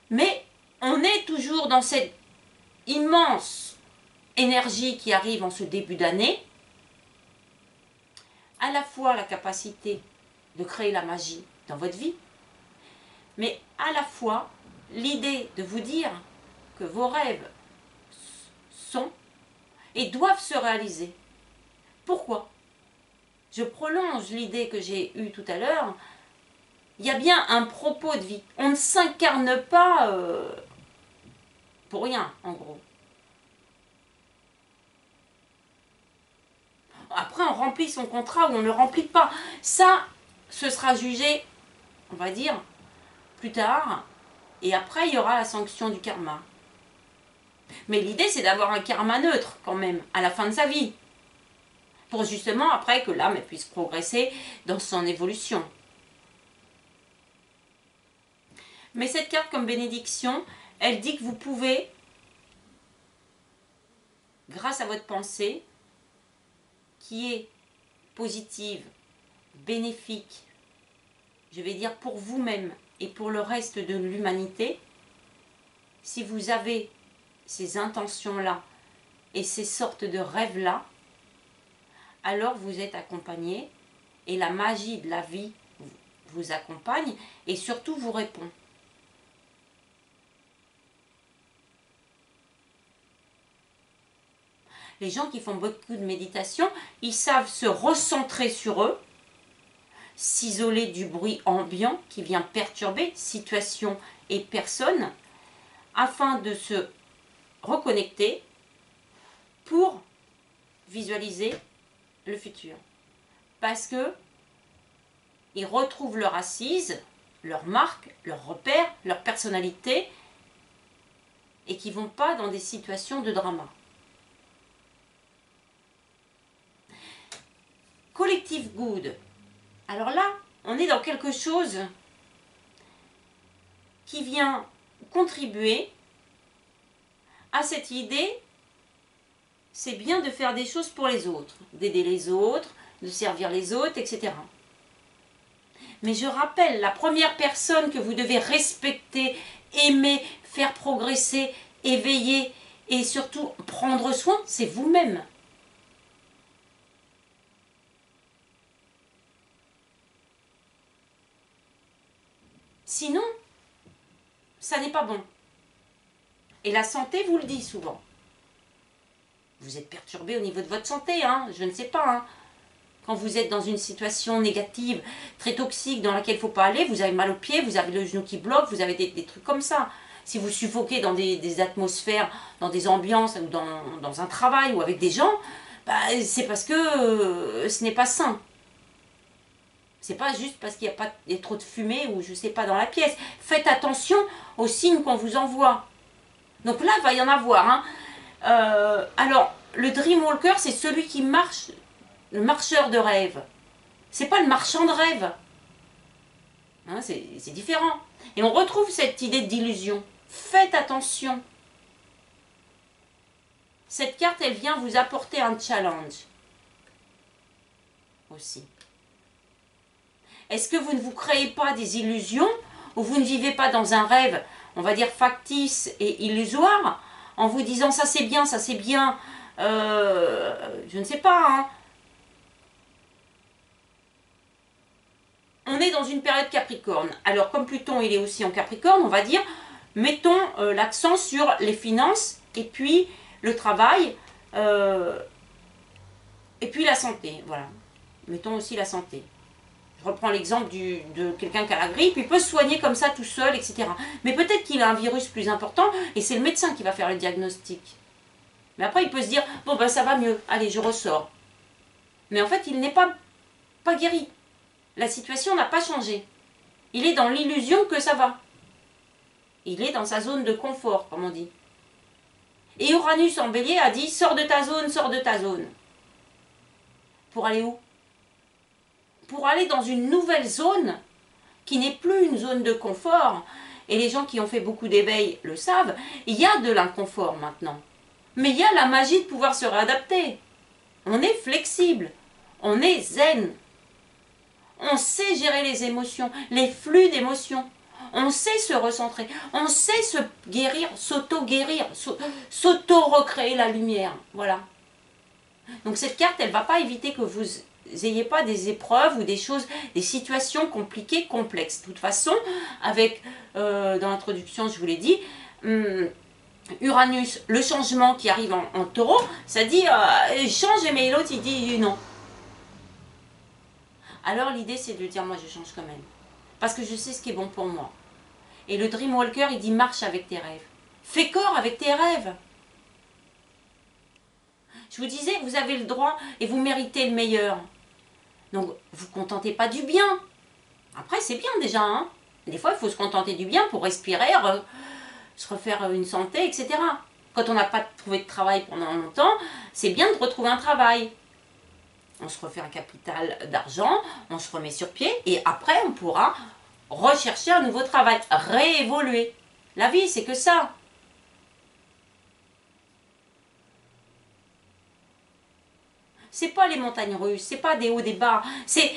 Mais on est toujours dans cette immense énergie qui arrive en ce début d'année, à la fois la capacité de créer la magie dans votre vie, mais à la fois l'idée de vous dire que vos rêves sont et doivent se réaliser. Pourquoi ? Je prolonge l'idée que j'ai eue tout à l'heure. Il y a bien un propos de vie. On ne s'incarne pas pour rien, en gros. Après, on remplit son contrat ou on ne le remplit pas. Ça, ce sera jugé, on va dire, plus tard. Et après, il y aura la sanction du karma. Mais l'idée, c'est d'avoir un karma neutre quand même, à la fin de sa vie. Pour justement, après, que l'âme puisse progresser dans son évolution. Mais cette carte comme bénédiction, elle dit que vous pouvez, grâce à votre pensée, qui est positive, bénéfique, je vais dire pour vous-même et pour le reste de l'humanité, si vous avez ces intentions-là et ces sortes de rêves-là, alors vous êtes accompagné et la magie de la vie vous accompagne et surtout vous répond. Les gens qui font beaucoup de méditation, ils savent se recentrer sur eux, s'isoler du bruit ambiant qui vient perturber situation et personne, afin de se reconnecter pour visualiser le futur. Parce que ils retrouvent leur assise, leur marque, leur repère, leur personnalité, et qui ne vont pas dans des situations de drama. Collective Good. Alors là, on est dans quelque chose qui vient contribuer à cette idée, c'est bien de faire des choses pour les autres, d'aider les autres, de servir les autres, etc. Mais je rappelle, la première personne que vous devez respecter, aimer, faire progresser, éveiller et surtout prendre soin, c'est vous-même. Sinon, ça n'est pas bon. Et la santé vous le dit souvent. Vous êtes perturbé au niveau de votre santé, hein, je ne sais pas. Hein. Quand vous êtes dans une situation négative, très toxique, dans laquelle il ne faut pas aller, vous avez mal aux pieds, vous avez le genou qui bloque, vous avez des trucs comme ça. Si vous suffoquez dans des atmosphères, dans des ambiances, ou dans un travail, ou avec des gens, bah, c'est parce que ce n'est pas sain. C'est pas juste parce qu'il y a trop de fumée ou je sais pas dans la pièce. Faites attention aux signes qu'on vous envoie. Donc là, il va y en avoir. Hein. Alors, le Dreamwalker, c'est celui qui marche, le marcheur de rêve. C'est pas le marchand de rêve. Hein, c'est différent. Et on retrouve cette idée d'illusion. Faites attention. Cette carte, elle vient vous apporter un challenge. Aussi. Est-ce que vous ne vous créez pas des illusions ou vous ne vivez pas dans un rêve, on va dire factice et illusoire, en vous disant ça c'est bien, je ne sais pas. Hein. On est dans une période Capricorne. Alors comme Pluton il est aussi en Capricorne, on va dire, mettons l'accent sur les finances et puis le travail et puis la santé. Voilà. Mettons aussi la santé. Je reprends l'exemple de quelqu'un qui a la grippe, il peut se soigner comme ça tout seul, etc. Mais peut-être qu'il a un virus plus important et c'est le médecin qui va faire le diagnostic. Mais après il peut se dire, bon ben ça va mieux, allez je ressors. Mais en fait il n'est pas guéri. La situation n'a pas changé. Il est dans l'illusion que ça va. Il est dans sa zone de confort, comme on dit. Et Uranus en Bélier a dit, sors de ta zone, sors de ta zone. Pour aller où ? Pour aller dans une nouvelle zone qui n'est plus une zone de confort. Et les gens qui ont fait beaucoup d'éveil le savent, il y a de l'inconfort maintenant. Mais il y a la magie de pouvoir se réadapter. On est flexible, on est zen. On sait gérer les émotions, les flux d'émotions. On sait se recentrer, on sait se guérir, s'auto-guérir, s'auto-recréer la lumière. Voilà. Donc cette carte, elle ne va pas éviter que vous n'ayez pas des épreuves ou des choses, des situations compliquées, complexes. De toute façon, avec, dans l'introduction, je vous l'ai dit, Uranus, le changement qui arrive en taureau, ça dit change, mais l'autre il dit non. Alors l'idée c'est de dire moi je change quand même. Parce que je sais ce qui est bon pour moi. Et le Dreamwalker il dit marche avec tes rêves. Fais corps avec tes rêves. Je vous disais, vous avez le droit et vous méritez le meilleur. Donc, vous ne contentez pas du bien. Après, c'est bien déjà. Des fois, il faut se contenter du bien pour respirer, se refaire une santé, etc. Quand on n'a pas trouvé de travail pendant longtemps, c'est bien de retrouver un travail. On se refait un capital d'argent, on se remet sur pied et après on pourra rechercher un nouveau travail, réévoluer. La vie, c'est que ça. C'est pas les montagnes russes, c'est pas des hauts, des bas. C'est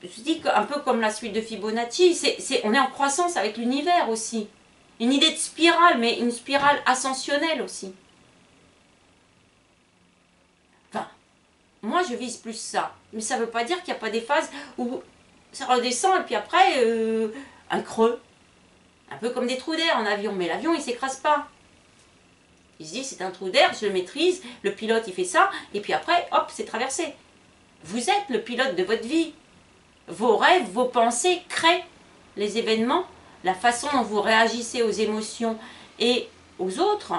je dis un peu comme la suite de Fibonacci, on est en croissance avec l'univers aussi. Une idée de spirale, mais une spirale ascensionnelle aussi. Enfin, moi je vise plus ça. Mais ça ne veut pas dire qu'il n'y a pas des phases où ça redescend et puis après, un creux. Un peu comme des trous d'air en avion, mais l'avion il ne s'écrase pas. Il se dit c'est un trou d'air, je le maîtrise, le pilote il fait ça, et puis après, hop, c'est traversé. Vous êtes le pilote de votre vie. Vos rêves, vos pensées créent les événements, la façon dont vous réagissez aux émotions et aux autres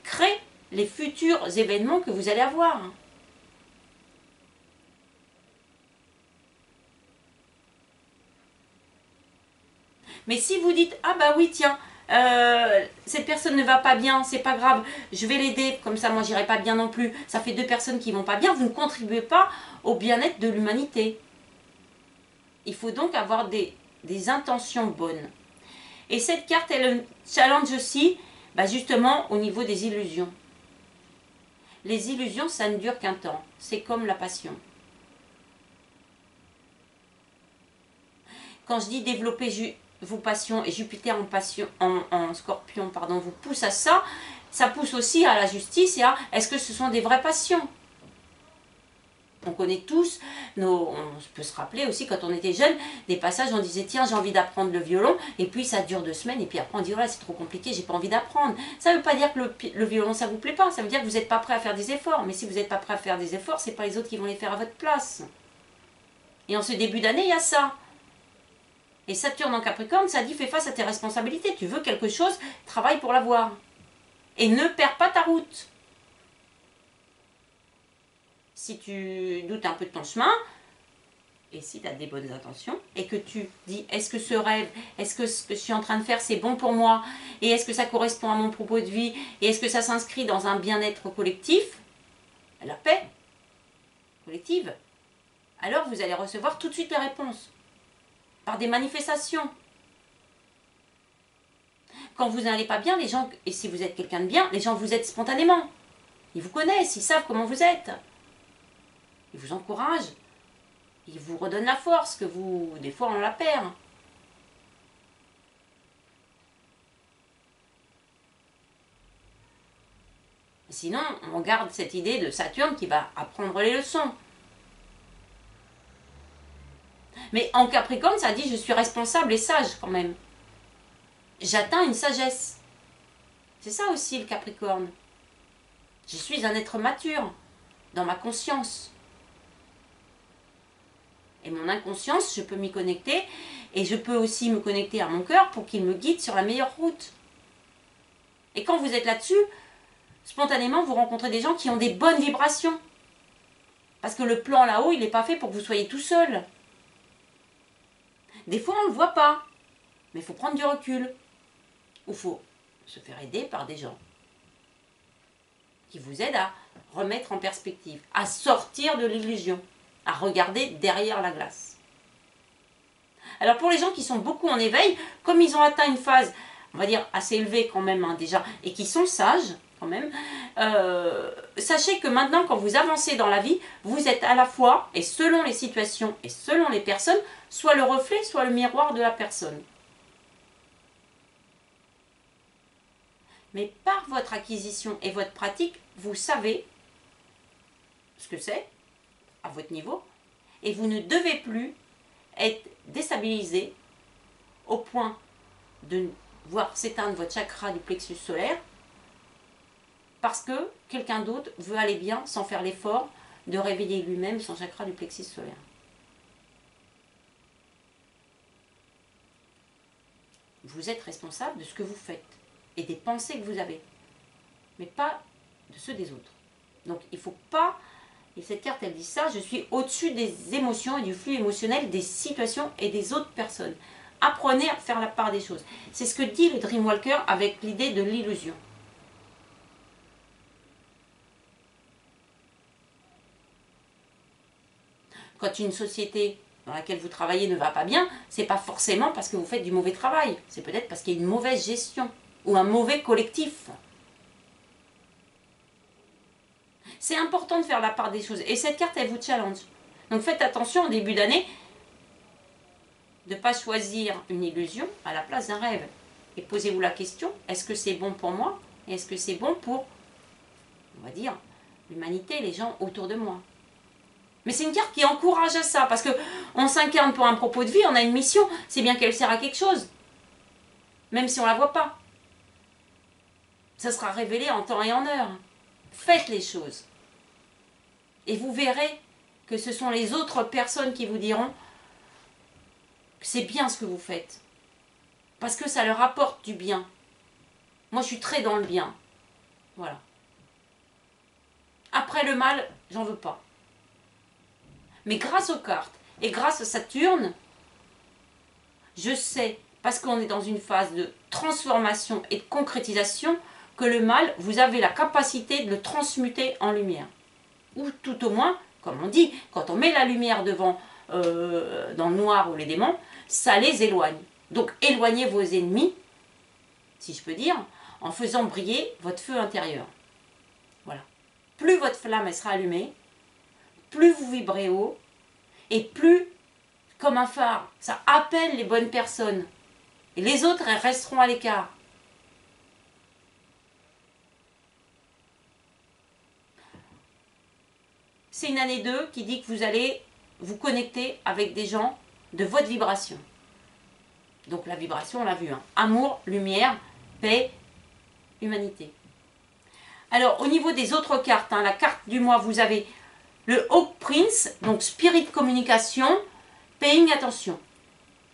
crée les futurs événements que vous allez avoir. Mais si vous dites, ah bah oui tiens, cette personne ne va pas bien, c'est pas grave, je vais l'aider, comme ça moi j'irai pas bien non plus, ça fait 2 personnes qui vont pas bien, vous ne contribuez pas au bien-être de l'humanité. Il faut donc avoir des intentions bonnes. Et cette carte, elle challenge aussi, bah justement, au niveau des illusions. Les illusions, ça ne dure qu'un temps. C'est comme la passion. Quand je dis développer vos passions, et Jupiter en Scorpion, pardon, vous pousse à ça, ça pousse aussi à la justice et à est-ce que ce sont des vraies passions? On connaît tous, on peut se rappeler aussi quand on était jeune, des passages où on disait tiens j'ai envie d'apprendre le violon, et puis ça dure 2 semaines, et puis après on dit voilà c'est trop compliqué, j'ai pas envie d'apprendre. Ça ne veut pas dire que le violon ça vous plaît pas, ça veut dire que vous n'êtes pas prêt à faire des efforts, mais si vous n'êtes pas prêt à faire des efforts, c'est pas les autres qui vont les faire à votre place. Et en ce début d'année, il y a ça. Et Saturne en Capricorne, ça dit fais face à tes responsabilités, tu veux quelque chose, travaille pour l'avoir. Et ne perds pas ta route. Si tu doutes un peu de ton chemin, et si tu as des bonnes intentions, et que tu dis, est-ce que ce rêve, est-ce que ce que je suis en train de faire, c'est bon pour moi, et est-ce que ça correspond à mon propos de vie, et est-ce que ça s'inscrit dans un bien-être collectif, la paix collective, alors vous allez recevoir tout de suite les réponses, par des manifestations. Quand vous n'allez pas bien, les gens, et si vous êtes quelqu'un de bien, les gens vous aident spontanément. Ils vous connaissent, ils savent comment vous êtes. Ils vous encouragent. Ils vous redonnent la force que vous, des fois, on la perd. Sinon, on garde cette idée de Saturne qui va apprendre les leçons. Mais en Capricorne, ça dit je suis responsable et sage quand même. J'atteins une sagesse. C'est ça aussi le Capricorne. Je suis un être mature dans ma conscience. Et mon inconscience, je peux m'y connecter et je peux aussi me connecter à mon cœur pour qu'il me guide sur la meilleure route. Et quand vous êtes là-dessus, spontanément, vous rencontrez des gens qui ont des bonnes vibrations. Parce que le plan là-haut, il n'est pas fait pour que vous soyez tout seul. Des fois, on ne le voit pas. Mais il faut prendre du recul. Ou il faut se faire aider par des gens qui vous aident à remettre en perspective, à sortir de l'illusion, à regarder derrière la glace. Alors pour les gens qui sont beaucoup en éveil, comme ils ont atteint une phase, on va dire assez élevée quand même déjà, et qui sont sages quand même, sachez que maintenant quand vous avancez dans la vie, vous êtes à la fois, et selon les situations et selon les personnes, soit le reflet, soit le miroir de la personne. Mais par votre acquisition et votre pratique, vous savez ce que c'est, à votre niveau, et vous ne devez plus être déstabilisé au point de voir s'éteindre votre chakra du plexus solaire parce que quelqu'un d'autre veut aller bien sans faire l'effort de réveiller lui-même son chakra du plexus solaire. Vous êtes responsable de ce que vous faites et des pensées que vous avez, mais pas de ceux des autres. Donc il ne faut pas, et cette carte elle dit ça, je suis au-dessus des émotions et du flux émotionnel des situations et des autres personnes. Apprenez à faire la part des choses. C'est ce que dit le Dreamwalker avec l'idée de l'illusion. quand une société dans laquelle vous travaillez ne va pas bien, c'est pas forcément parce que vous faites du mauvais travail. C'est peut-être parce qu'il y a une mauvaise gestion ou un mauvais collectif. C'est important de faire la part des choses. Et cette carte, elle vous challenge. Donc faites attention au début d'année de ne pas choisir une illusion à la place d'un rêve. Et posez-vous la question, est-ce que c'est bon pour moi? Et est-ce que c'est bon pour, on va dire, l'humanité, les gens autour de moi? Mais c'est une carte qui encourage à ça, parce qu'on s'incarne pour un propos de vie, on a une mission, c'est bien qu'elle sert à quelque chose. Même si on ne la voit pas. Ça sera révélé en temps et en heure. Faites les choses. Et vous verrez que ce sont les autres personnes qui vous diront que c'est bien ce que vous faites. Parce que ça leur apporte du bien. Moi, je suis très dans le bien. Voilà. Après le mal, j'en veux pas. Mais grâce aux cartes et grâce à Saturne, je sais, parce qu'on est dans une phase de transformation et de concrétisation, que le mal, vous avez la capacité de le transmuter en lumière. Ou tout au moins, comme on dit, quand on met la lumière devant, dans le noir ou les démons, ça les éloigne. Donc éloignez vos ennemis, si je peux dire, en faisant briller votre feu intérieur. Voilà. Plus votre flamme elle sera allumée, plus vous vibrez haut, et plus, comme un phare, ça appelle les bonnes personnes. Et les autres, elles resteront à l'écart. C'est une année 2 qui dit que vous allez vous connecter avec des gens de votre vibration. Donc la vibration, on l'a vu, hein. Amour, lumière, paix, humanité. Alors au niveau des autres cartes, hein, la carte du mois, vous avez le Hawk Prince, donc Spirit Communication, Paying Attention.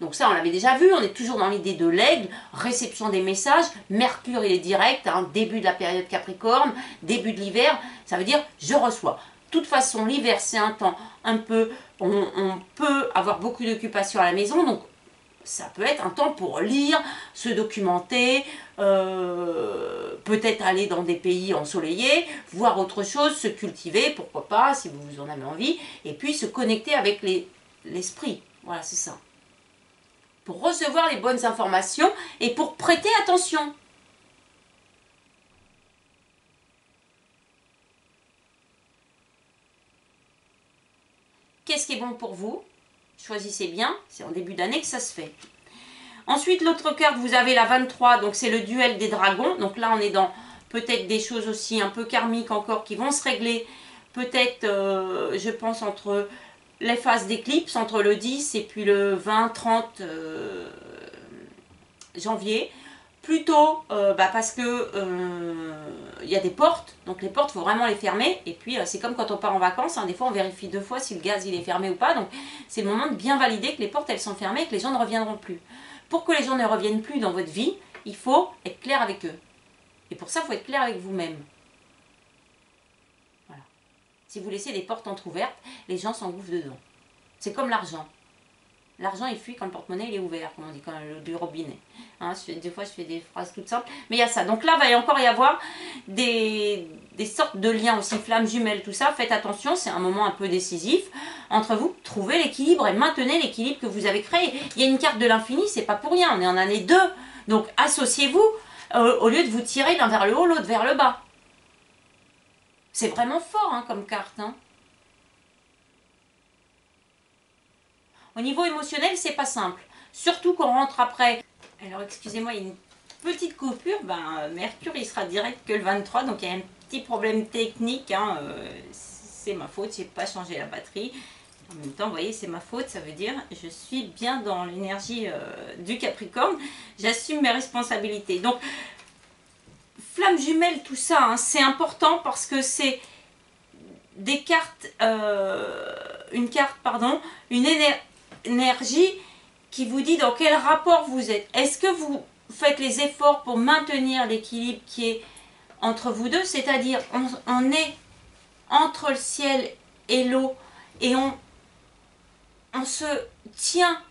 Donc ça, on l'avait déjà vu, on est toujours dans l'idée de l'aigle, réception des messages, Mercure il est direct, hein, début de la période Capricorne, début de l'hiver, ça veut dire je reçois. De toute façon, l'hiver c'est un temps un peu, on peut avoir beaucoup d'occupations à la maison, donc ça peut être un temps pour lire, se documenter, peut-être aller dans des pays ensoleillés, voir autre chose, se cultiver, pourquoi pas, si vous en avez envie, et puis se connecter avec l'esprit. Voilà, c'est ça. Pour recevoir les bonnes informations et pour prêter attention. Qu'est-ce qui est bon pour vous? Choisissez bien, c'est en début d'année que ça se fait. Ensuite, l'autre carte, vous avez la 23, donc c'est le duel des dragons. Donc là, on est dans peut-être des choses aussi un peu karmiques encore qui vont se régler. Peut-être, je pense, entre les phases d'éclipse, entre le 10 et puis le 20-30 janvier. Plutôt parce que il y a des portes, donc les portes, il faut vraiment les fermer. Et puis c'est comme quand on part en vacances, hein, des fois on vérifie 2 fois si le gaz il est fermé ou pas. Donc c'est le moment de bien valider que les portes elles sont fermées et que les gens ne reviendront plus. Pour que les gens ne reviennent plus dans votre vie, il faut être clair avec eux. Et pour ça, il faut être clair avec vous-même. Voilà. Si vous laissez les portes entrouvertes, les gens s'engouffrent dedans. C'est comme l'argent. L'argent, il fuit quand le porte-monnaie il est ouvert, comme on dit, quand du robinet. Hein, des fois, je fais des phrases toutes simples. Mais il y a ça. Donc là, il va y encore y avoir des sortes de liens aussi, flammes jumelles, tout ça. Faites attention, c'est un moment un peu décisif entre vous. Trouvez l'équilibre et maintenez l'équilibre que vous avez créé. Il y a une carte de l'infini, c'est pas pour rien. On est en année 2. Donc associez-vous au lieu de vous tirer l'un vers le haut, l'autre vers le bas. C'est vraiment fort hein, comme carte. Hein. Au niveau émotionnel, c'est pas simple. Surtout qu'on rentre après. Alors, excusez-moi, il y a une petite coupure. Mercure, il sera direct que le 23. Donc, il y a un petit problème technique. Hein. C'est ma faute. J'ai pas changé la batterie. En même temps, vous voyez, c'est ma faute. Ça veut dire je suis bien dans l'énergie du Capricorne. J'assume mes responsabilités. Donc, flamme jumelle, tout ça, hein, c'est important parce que c'est des cartes, une énergie qui vous dit dans quel rapport vous êtes. Est-ce que vous faites les efforts pour maintenir l'équilibre qui est entre vous deux, c'est-à-dire on est entre le ciel et l'eau et on se tient,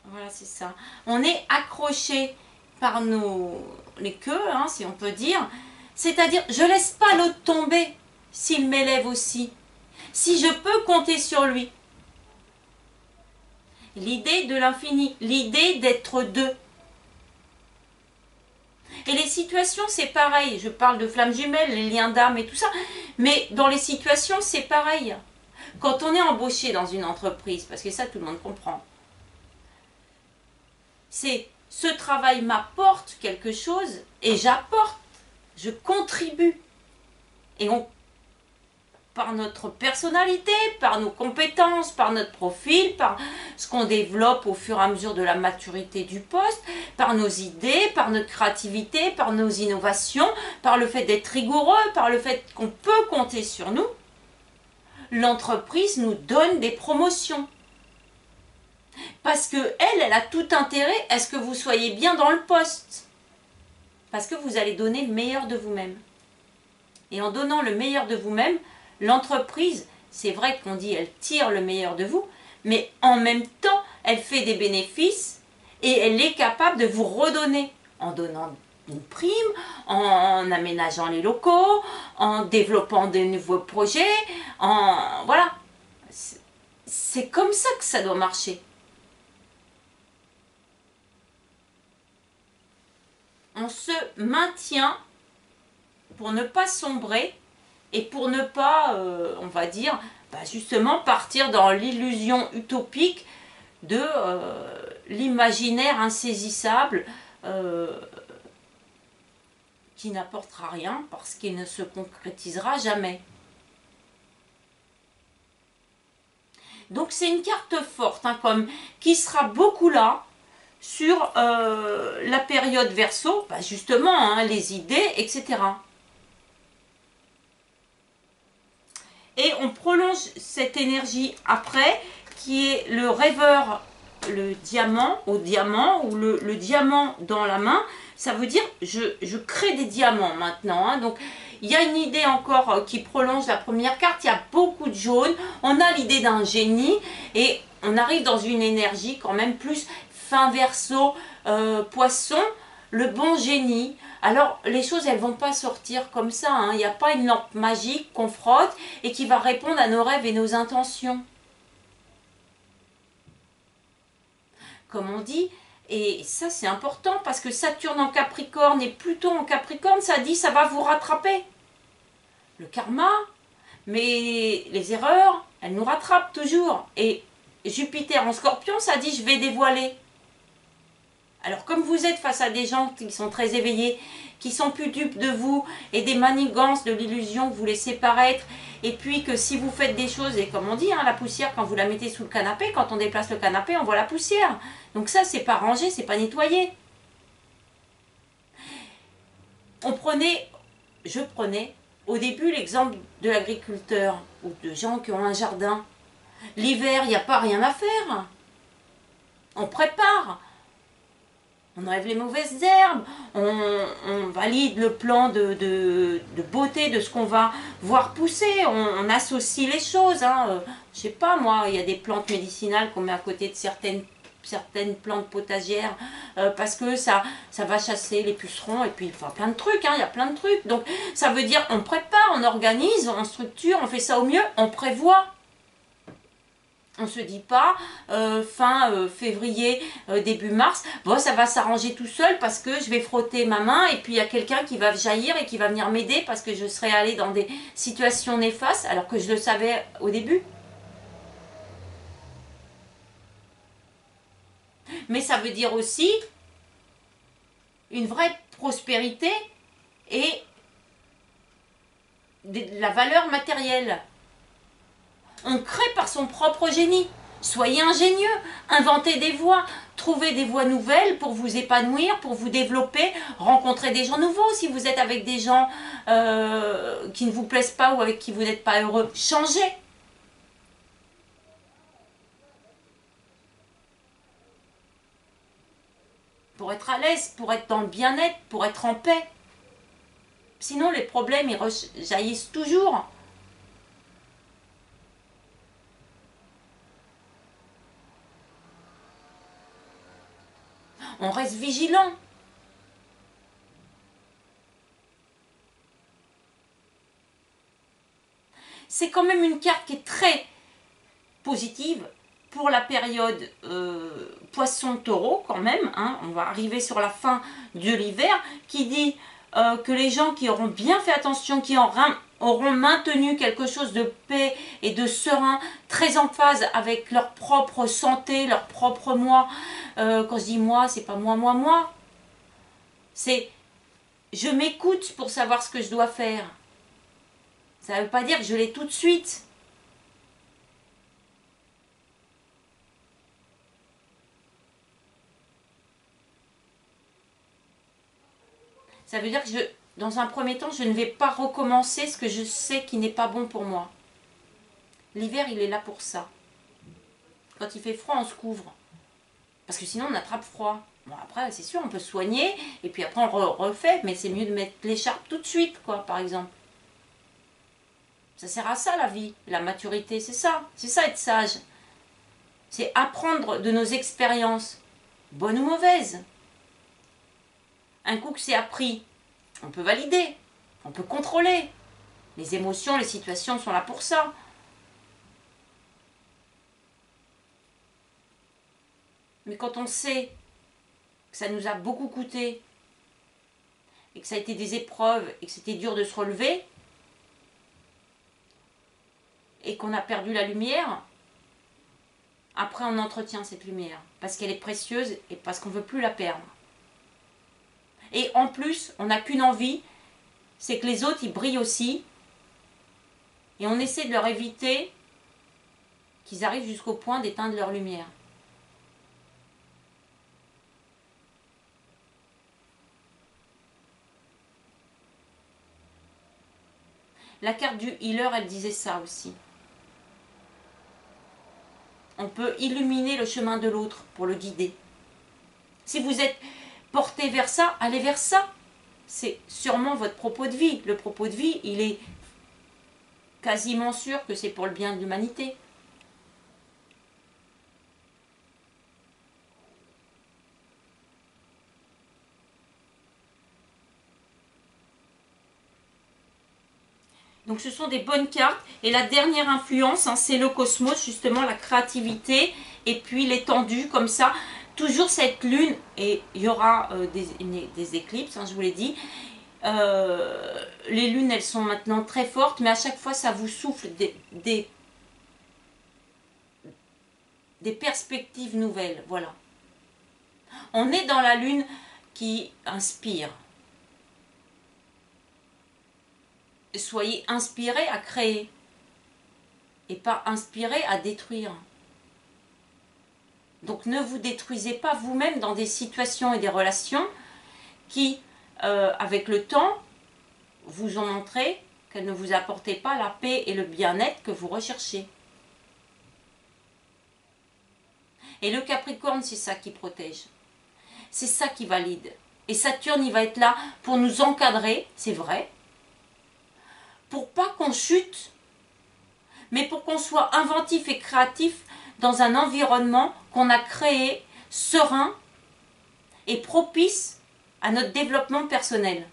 voilà c'est ça, on est accroché par les queues, hein, si on peut dire, c'est-à-dire je laisse pas l'autre tomber s'il m'élève aussi, si je peux compter sur lui. l'idée de l'infini, l'idée d'être deux. Et les situations, c'est pareil. Je parle de flammes jumelles, les liens d'âme et tout ça. Mais dans les situations, c'est pareil. Quand on est embauché dans une entreprise, parce que ça, tout le monde comprend, c'est ce travail m'apporte quelque chose et j'apporte, je contribue. Et on, par notre personnalité, par nos compétences, par notre profil, par ce qu'on développe au fur et à mesure de la maturité du poste, par nos idées, par notre créativité, par nos innovations, par le fait d'être rigoureux, par le fait qu'on peut compter sur nous, l'entreprise nous donne des promotions. Parce que elle a tout intérêt à ce que vous soyez bien dans le poste. Parce que vous allez donner le meilleur de vous-même. Et en donnant le meilleur de vous-même, l'entreprise, c'est vrai qu'on dit elle tire le meilleur de vous, mais en même temps, elle fait des bénéfices et elle est capable de vous redonner en donnant une prime, en aménageant les locaux, en développant de nouveaux projets, voilà. C'est comme ça que ça doit marcher. On se maintient pour ne pas sombrer et pour ne pas, on va dire, justement partir dans l'illusion utopique de l'imaginaire insaisissable qui n'apportera rien parce qu'il ne se concrétisera jamais. Donc c'est une carte forte, hein, qui sera beaucoup là sur la période Verseau, justement, hein, les idées, etc. Et on prolonge cette énergie après, qui est le rêveur, le diamant au diamant, ou le diamant dans la main. Ça veut dire, je crée des diamants maintenant. Hein, donc, il y a une idée encore qui prolonge la première carte. Il y a beaucoup de jaune. On a l'idée d'un génie. Et on arrive dans une énergie quand même plus fin Verseau, poisson, le bon génie. Alors, les choses, elles ne vont pas sortir comme ça. Hein. Il n'y a pas une lampe magique qu'on frotte et qui va répondre à nos rêves et nos intentions. Comme on dit, et ça c'est important parce que Saturne en Capricorne et Pluton en Capricorne, ça dit ça va vous rattraper. Le karma, mais les erreurs, elles nous rattrapent toujours. Et Jupiter en Scorpion, ça dit je vais dévoiler. Alors comme vous êtes face à des gens qui sont très éveillés, qui sont plus dupes de vous et des manigances de l'illusion que vous laissez paraître, et puis que si vous faites des choses, et comme on dit, hein, la poussière quand vous la mettez sous le canapé, quand on déplace le canapé, on voit la poussière. Donc ça, c'est pas rangé, c'est pas nettoyé. Je prenais au début l'exemple de l'agriculteur ou de gens qui ont un jardin. L'hiver, il n'y a pas rien à faire. On prépare. On enlève les mauvaises herbes, on valide le plan de beauté de ce qu'on va voir pousser, on associe les choses. Hein. Je sais pas moi, il y a des plantes médicinales qu'on met à côté de certaines plantes potagères parce que ça va chasser les pucerons et puis enfin, plein de trucs, hein, il y a plein de trucs. Donc ça veut dire on prépare, on organise, on structure, on fait ça au mieux, on prévoit. On ne se dit pas fin février, début mars, bon ça va s'arranger tout seul parce que je vais frotter ma main et puis il y a quelqu'un qui va jaillir et qui va venir m'aider parce que je serai allée dans des situations néfastes alors que je le savais au début. Mais ça veut dire aussi une vraie prospérité et de la valeur matérielle. On crée par son propre génie. Soyez ingénieux, inventez des voies, trouvez des voies nouvelles pour vous épanouir, pour vous développer, rencontrer des gens nouveaux. Si vous êtes avec des gens qui ne vous plaisent pas ou avec qui vous n'êtes pas heureux, changez. Pour être à l'aise, pour être dans le bien-être, pour être en paix. Sinon, les problèmes, ils jaillissent toujours. On reste vigilant. C'est quand même une carte qui est très positive pour la période poisson-taureau quand même, hein, on va arriver sur la fin de l'hiver, qui dit que les gens qui auront bien fait attention, qui auront maintenu quelque chose de paix et de serein, très en phase avec leur propre santé, leur propre moi. Quand je dis moi, c'est pas moi. C'est je m'écoute pour savoir ce que je dois faire. Ça ne veut pas dire que je l'ai tout de suite. Ça veut dire que dans un premier temps, je ne vais pas recommencer ce que je sais qui n'est pas bon pour moi. L'hiver, il est là pour ça. Quand il fait froid, on se couvre. Parce que sinon, on attrape froid. Bon, après, c'est sûr, on peut se soigner, et puis après, on refait, mais c'est mieux de mettre l'écharpe tout de suite, quoi, par exemple. Ça sert à ça, la vie, la maturité, c'est ça. C'est ça, être sage. C'est apprendre de nos expériences, bonnes ou mauvaises. Un coup que c'est appris, on peut valider, on peut contrôler. Les émotions, les situations sont là pour ça. Mais quand on sait que ça nous a beaucoup coûté, et que ça a été des épreuves, et que c'était dur de se relever, et qu'on a perdu la lumière, après on entretient cette lumière, parce qu'elle est précieuse, et parce qu'on ne veut plus la perdre. Et en plus, on n'a qu'une envie, c'est que les autres, ils brillent aussi, et on essaie de leur éviter qu'ils arrivent jusqu'au point d'éteindre leur lumière. La carte du healer, elle disait ça aussi. On peut illuminer le chemin de l'autre pour le guider. Si vous êtes porté vers ça, allez vers ça. C'est sûrement votre propos de vie. Le propos de vie, il est quasiment sûr que c'est pour le bien de l'humanité. Donc ce sont des bonnes cartes. Et la dernière influence, hein, c'est le cosmos, justement la créativité et puis l'étendue comme ça. Toujours cette lune, et il y aura des éclipses, hein, je vous l'ai dit. Les lunes, elles sont maintenant très fortes, mais à chaque fois, ça vous souffle des perspectives nouvelles. Voilà. On est dans la lune qui inspire. Soyez inspirés à créer et pas inspirés à détruire. Donc ne vous détruisez pas vous-même dans des situations et des relations qui, avec le temps, vous ont montré qu'elles ne vous apportaient pas la paix et le bien-être que vous recherchez. Et le Capricorne, c'est ça qui protège. C'est ça qui valide. Et Saturne, il va être là pour nous encadrer, c'est vrai, pour pas qu'on chute, mais pour qu'on soit inventif et créatif dans un environnement qu'on a créé serein et propice à notre développement personnel.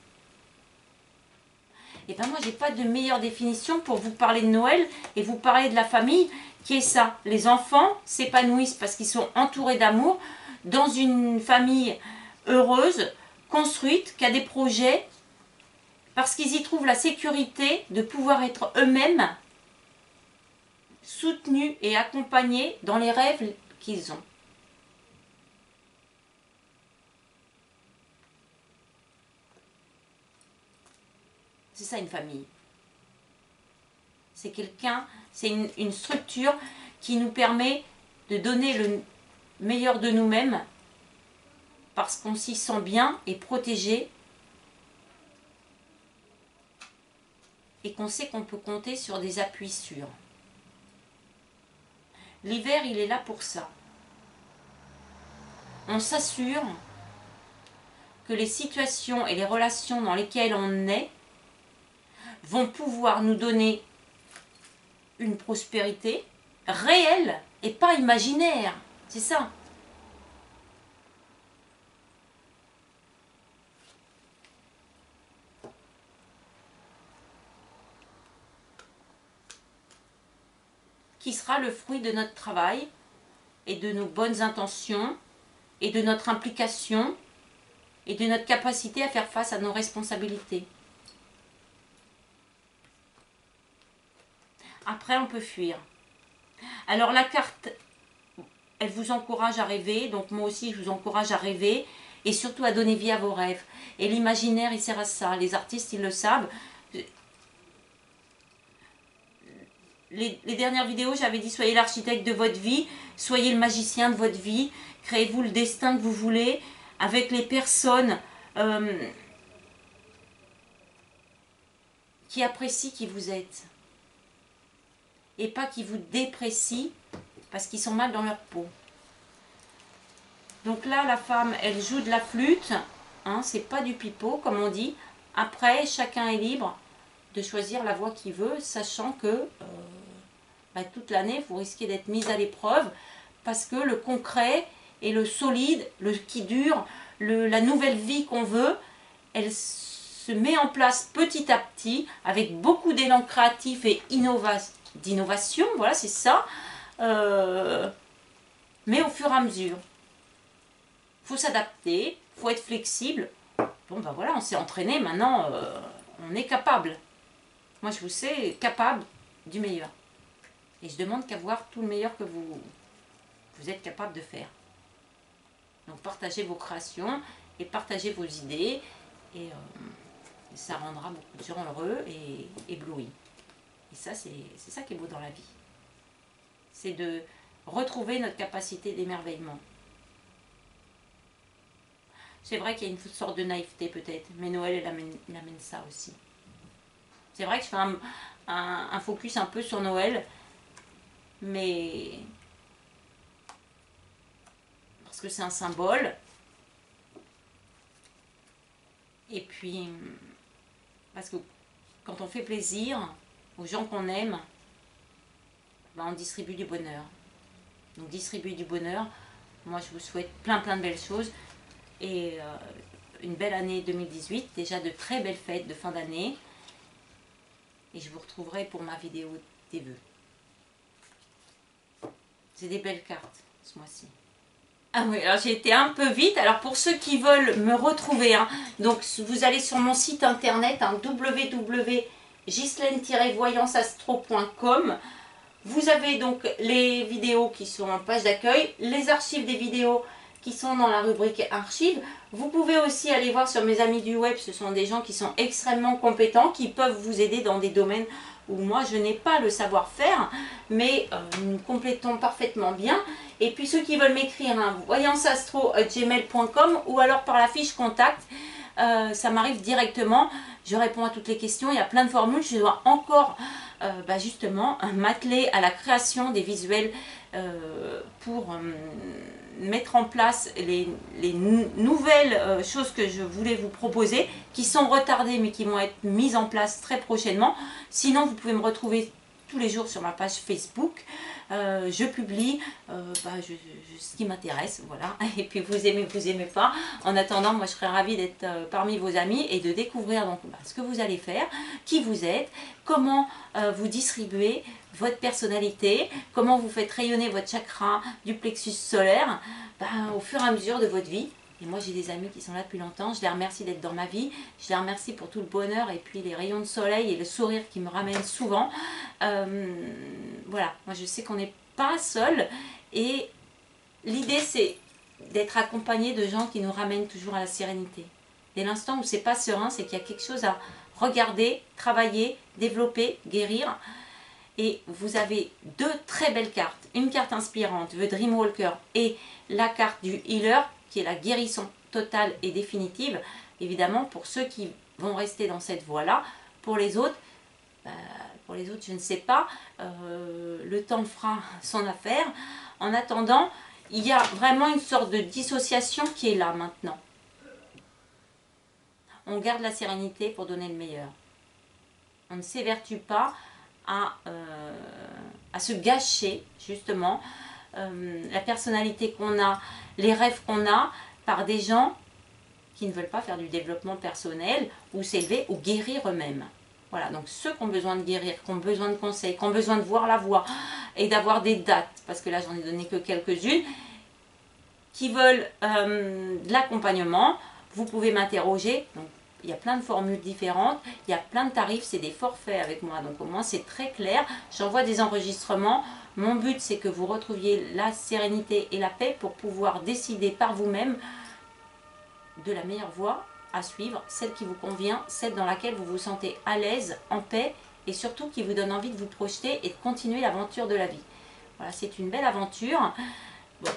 Et bien moi, j'ai pas de meilleure définition pour vous parler de Noël et vous parler de la famille, qui est ça. Les enfants s'épanouissent parce qu'ils sont entourés d'amour, dans une famille heureuse, construite, qui a des projets, parce qu'ils y trouvent la sécurité de pouvoir être eux-mêmes soutenus et accompagnés dans les rêves qu'ils ont. C'est ça une famille. C'est quelqu'un, c'est une structure qui nous permet de donner le meilleur de nous-mêmes parce qu'on s'y sent bien et protégé et qu'on sait qu'on peut compter sur des appuis sûrs. L'hiver, il est là pour ça. On s'assure que les situations et les relations dans lesquelles on est vont pouvoir nous donner une prospérité réelle et pas imaginaire. C'est ça. Qui sera le fruit de notre travail et de nos bonnes intentions et de notre implication et de notre capacité à faire face à nos responsabilités. Après, on peut fuir. Alors la carte, elle vous encourage à rêver, donc moi aussi je vous encourage à rêver et surtout à donner vie à vos rêves. Et l'imaginaire, il sert à ça. Les artistes, ils le savent. Les dernières vidéos, j'avais dit soyez l'architecte de votre vie, soyez le magicien de votre vie, créez-vous le destin que vous voulez avec les personnes qui apprécient qui vous êtes et pas qui vous déprécient parce qu'ils sont mal dans leur peau. Donc là, la femme, elle joue de la flûte, hein, c'est pas du pipeau comme on dit. Après, chacun est libre de choisir la voie qu'il veut, sachant que toute l'année, vous risquez d'être mise à l'épreuve parce que le concret et le solide, le qui dure, la nouvelle vie qu'on veut, elle se met en place petit à petit avec beaucoup d'élan créatif et d'innovation, voilà, c'est ça, mais au fur et à mesure. Il faut s'adapter, il faut être flexible. Bon, ben voilà, on s'est entraîné, maintenant, on est capable. Moi, je vous sais capable du meilleur. Et je demande qu'à voir tout le meilleur que vous êtes capable de faire. Donc partagez vos créations et partagez vos idées. Et ça rendra beaucoup de gens heureux et éblouis. Et ça, c'est ça qui est beau dans la vie. C'est de retrouver notre capacité d'émerveillement. C'est vrai qu'il y a une sorte de naïveté peut-être, mais Noël, elle amène ça aussi. C'est vrai que je fais un focus un peu sur Noël, mais parce que c'est un symbole. Et puis, parce que quand on fait plaisir aux gens qu'on aime, ben on distribue du bonheur. Donc distribuer du bonheur, moi je vous souhaite plein de belles choses. Et une belle année 2018, déjà de très belles fêtes de fin d'année. Et je vous retrouverai pour ma vidéo des vœux. C'est des belles cartes ce mois-ci. Ah oui, alors j'ai été un peu vite. Alors pour ceux qui veulent me retrouver, hein, donc vous allez sur mon site internet, hein, www.ghislaine-voyanceastro.com. Vous avez donc les vidéos qui sont en page d'accueil, les archives des vidéos qui sont dans la rubrique archives. Vous pouvez aussi aller voir sur mes amis du web, ce sont des gens qui sont extrêmement compétents, qui peuvent vous aider dans des domaines où moi je n'ai pas le savoir-faire, mais nous complétons parfaitement bien. Et puis ceux qui veulent m'écrire, hein, voyanceastro@gmail.com ou alors par la fiche contact, ça m'arrive directement, je réponds à toutes les questions, il y a plein de formules, je dois encore justement m'atteler à la création des visuels pour mettre en place les nouvelles choses que je voulais vous proposer, qui sont retardées mais qui vont être mises en place très prochainement. Sinon, vous pouvez me retrouver tous les jours sur ma page Facebook. Je publie ce qui m'intéresse, voilà. Et puis vous aimez pas. En attendant, moi je serais ravie d'être parmi vos amis et de découvrir donc ce que vous allez faire, qui vous êtes, comment vous distribuez votre personnalité, comment vous faites rayonner votre chakra du plexus solaire au fur et à mesure de votre vie. Et moi j'ai des amis qui sont là depuis longtemps, je les remercie d'être dans ma vie, je les remercie pour tout le bonheur et puis les rayons de soleil et le sourire qui me ramènent souvent. Voilà, moi je sais qu'on n'est pas seul et l'idée c'est d'être accompagné de gens qui nous ramènent toujours à la sérénité. Dès l'instant où c'est pas serein, c'est qu'il y a quelque chose à regarder, travailler, développer, guérir. Et vous avez deux très belles cartes, une carte inspirante, The Dreamwalker, et la carte du Healer, qui est la guérison totale et définitive, évidemment pour ceux qui vont rester dans cette voie-là. Pour les autres, je ne sais pas, le temps fera son affaire. En attendant, il y a vraiment une sorte de dissociation qui est là maintenant. On garde la sérénité pour donner le meilleur. On ne s'évertue pas à se gâcher justement la personnalité qu'on a, les rêves qu'on a par des gens qui ne veulent pas faire du développement personnel ou s'élever ou guérir eux-mêmes. Voilà, donc ceux qui ont besoin de guérir, qui ont besoin de conseils, qui ont besoin de voir la voie, et d'avoir des dates, parce que là j'en ai donné que quelques-unes, qui veulent de l'accompagnement, vous pouvez m'interroger. Donc il y a plein de formules différentes, il y a plein de tarifs, c'est des forfaits avec moi, donc au moins c'est très clair. J'envoie des enregistrements. Mon but c'est que vous retrouviez la sérénité et la paix pour pouvoir décider par vous-même de la meilleure voie à suivre, celle qui vous convient, celle dans laquelle vous vous sentez à l'aise, en paix, et surtout qui vous donne envie de vous projeter et de continuer l'aventure de la vie. Voilà, c'est une belle aventure. Bon,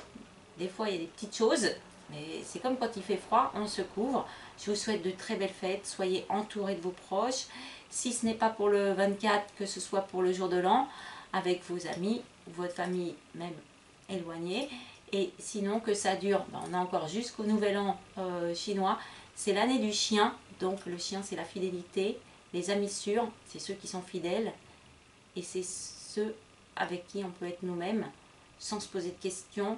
des fois il y a des petites choses, mais c'est comme quand il fait froid, on se couvre. Je vous souhaite de très belles fêtes, soyez entourés de vos proches. Si ce n'est pas pour le 24, que ce soit pour le jour de l'an, avec vos amis, ou votre famille même éloignée. Et sinon que ça dure, ben on a encore jusqu'au nouvel an chinois. C'est l'année du chien, donc le chien c'est la fidélité. Les amis sûrs, c'est ceux qui sont fidèles. Et c'est ceux avec qui on peut être nous-mêmes, sans se poser de questions.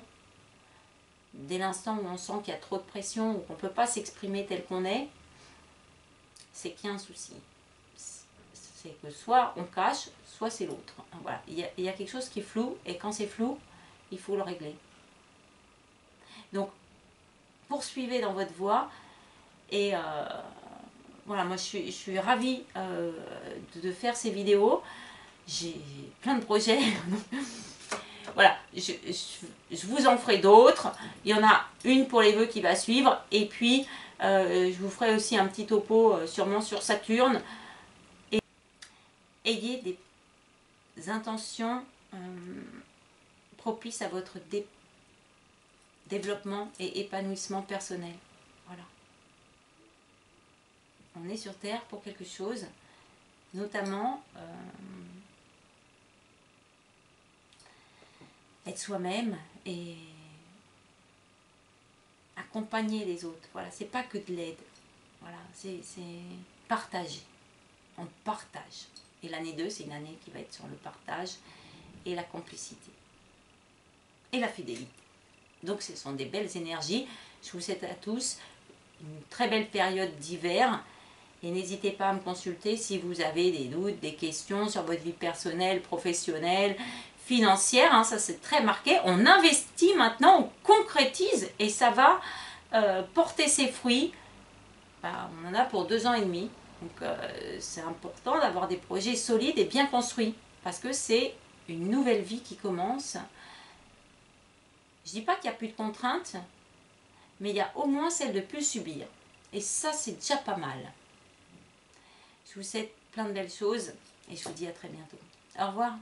Dès l'instant où on sent qu'il y a trop de pression, ou qu'on ne peut pas s'exprimer tel qu'on est, c'est qu'il y a un souci. C'est que soit on cache, soit c'est l'autre. Voilà, il y a quelque chose qui est flou, et quand c'est flou, il faut le régler. Donc, poursuivez dans votre voie, et voilà, moi je suis ravie de faire ces vidéos. J'ai plein de projets. Voilà, je vous en ferai d'autres. Il y en a une pour les vœux qui va suivre. Et puis, je vous ferai aussi un petit topo sûrement sur Saturne. Et ayez des intentions propices à votre développement et épanouissement personnel. Voilà. On est sur Terre pour quelque chose, notamment être soi-même et accompagner les autres. Voilà, c'est pas que de l'aide. Voilà, c'est partager. On partage. Et l'année 2, c'est une année qui va être sur le partage et la complicité. Et la fidélité. Donc ce sont des belles énergies. Je vous souhaite à tous une très belle période d'hiver. Et n'hésitez pas à me consulter si vous avez des doutes, des questions sur votre vie personnelle, professionnelle, financière, hein, ça c'est très marqué. On investit maintenant, on concrétise et ça va porter ses fruits. Bah, on en a pour 2 ans et demi. Donc c'est important d'avoir des projets solides et bien construits parce que c'est une nouvelle vie qui commence. Je ne dis pas qu'il n'y a plus de contraintes, mais il y a au moins celle de plus subir. Et ça c'est déjà pas mal. Je vous souhaite plein de belles choses et je vous dis à très bientôt. Au revoir.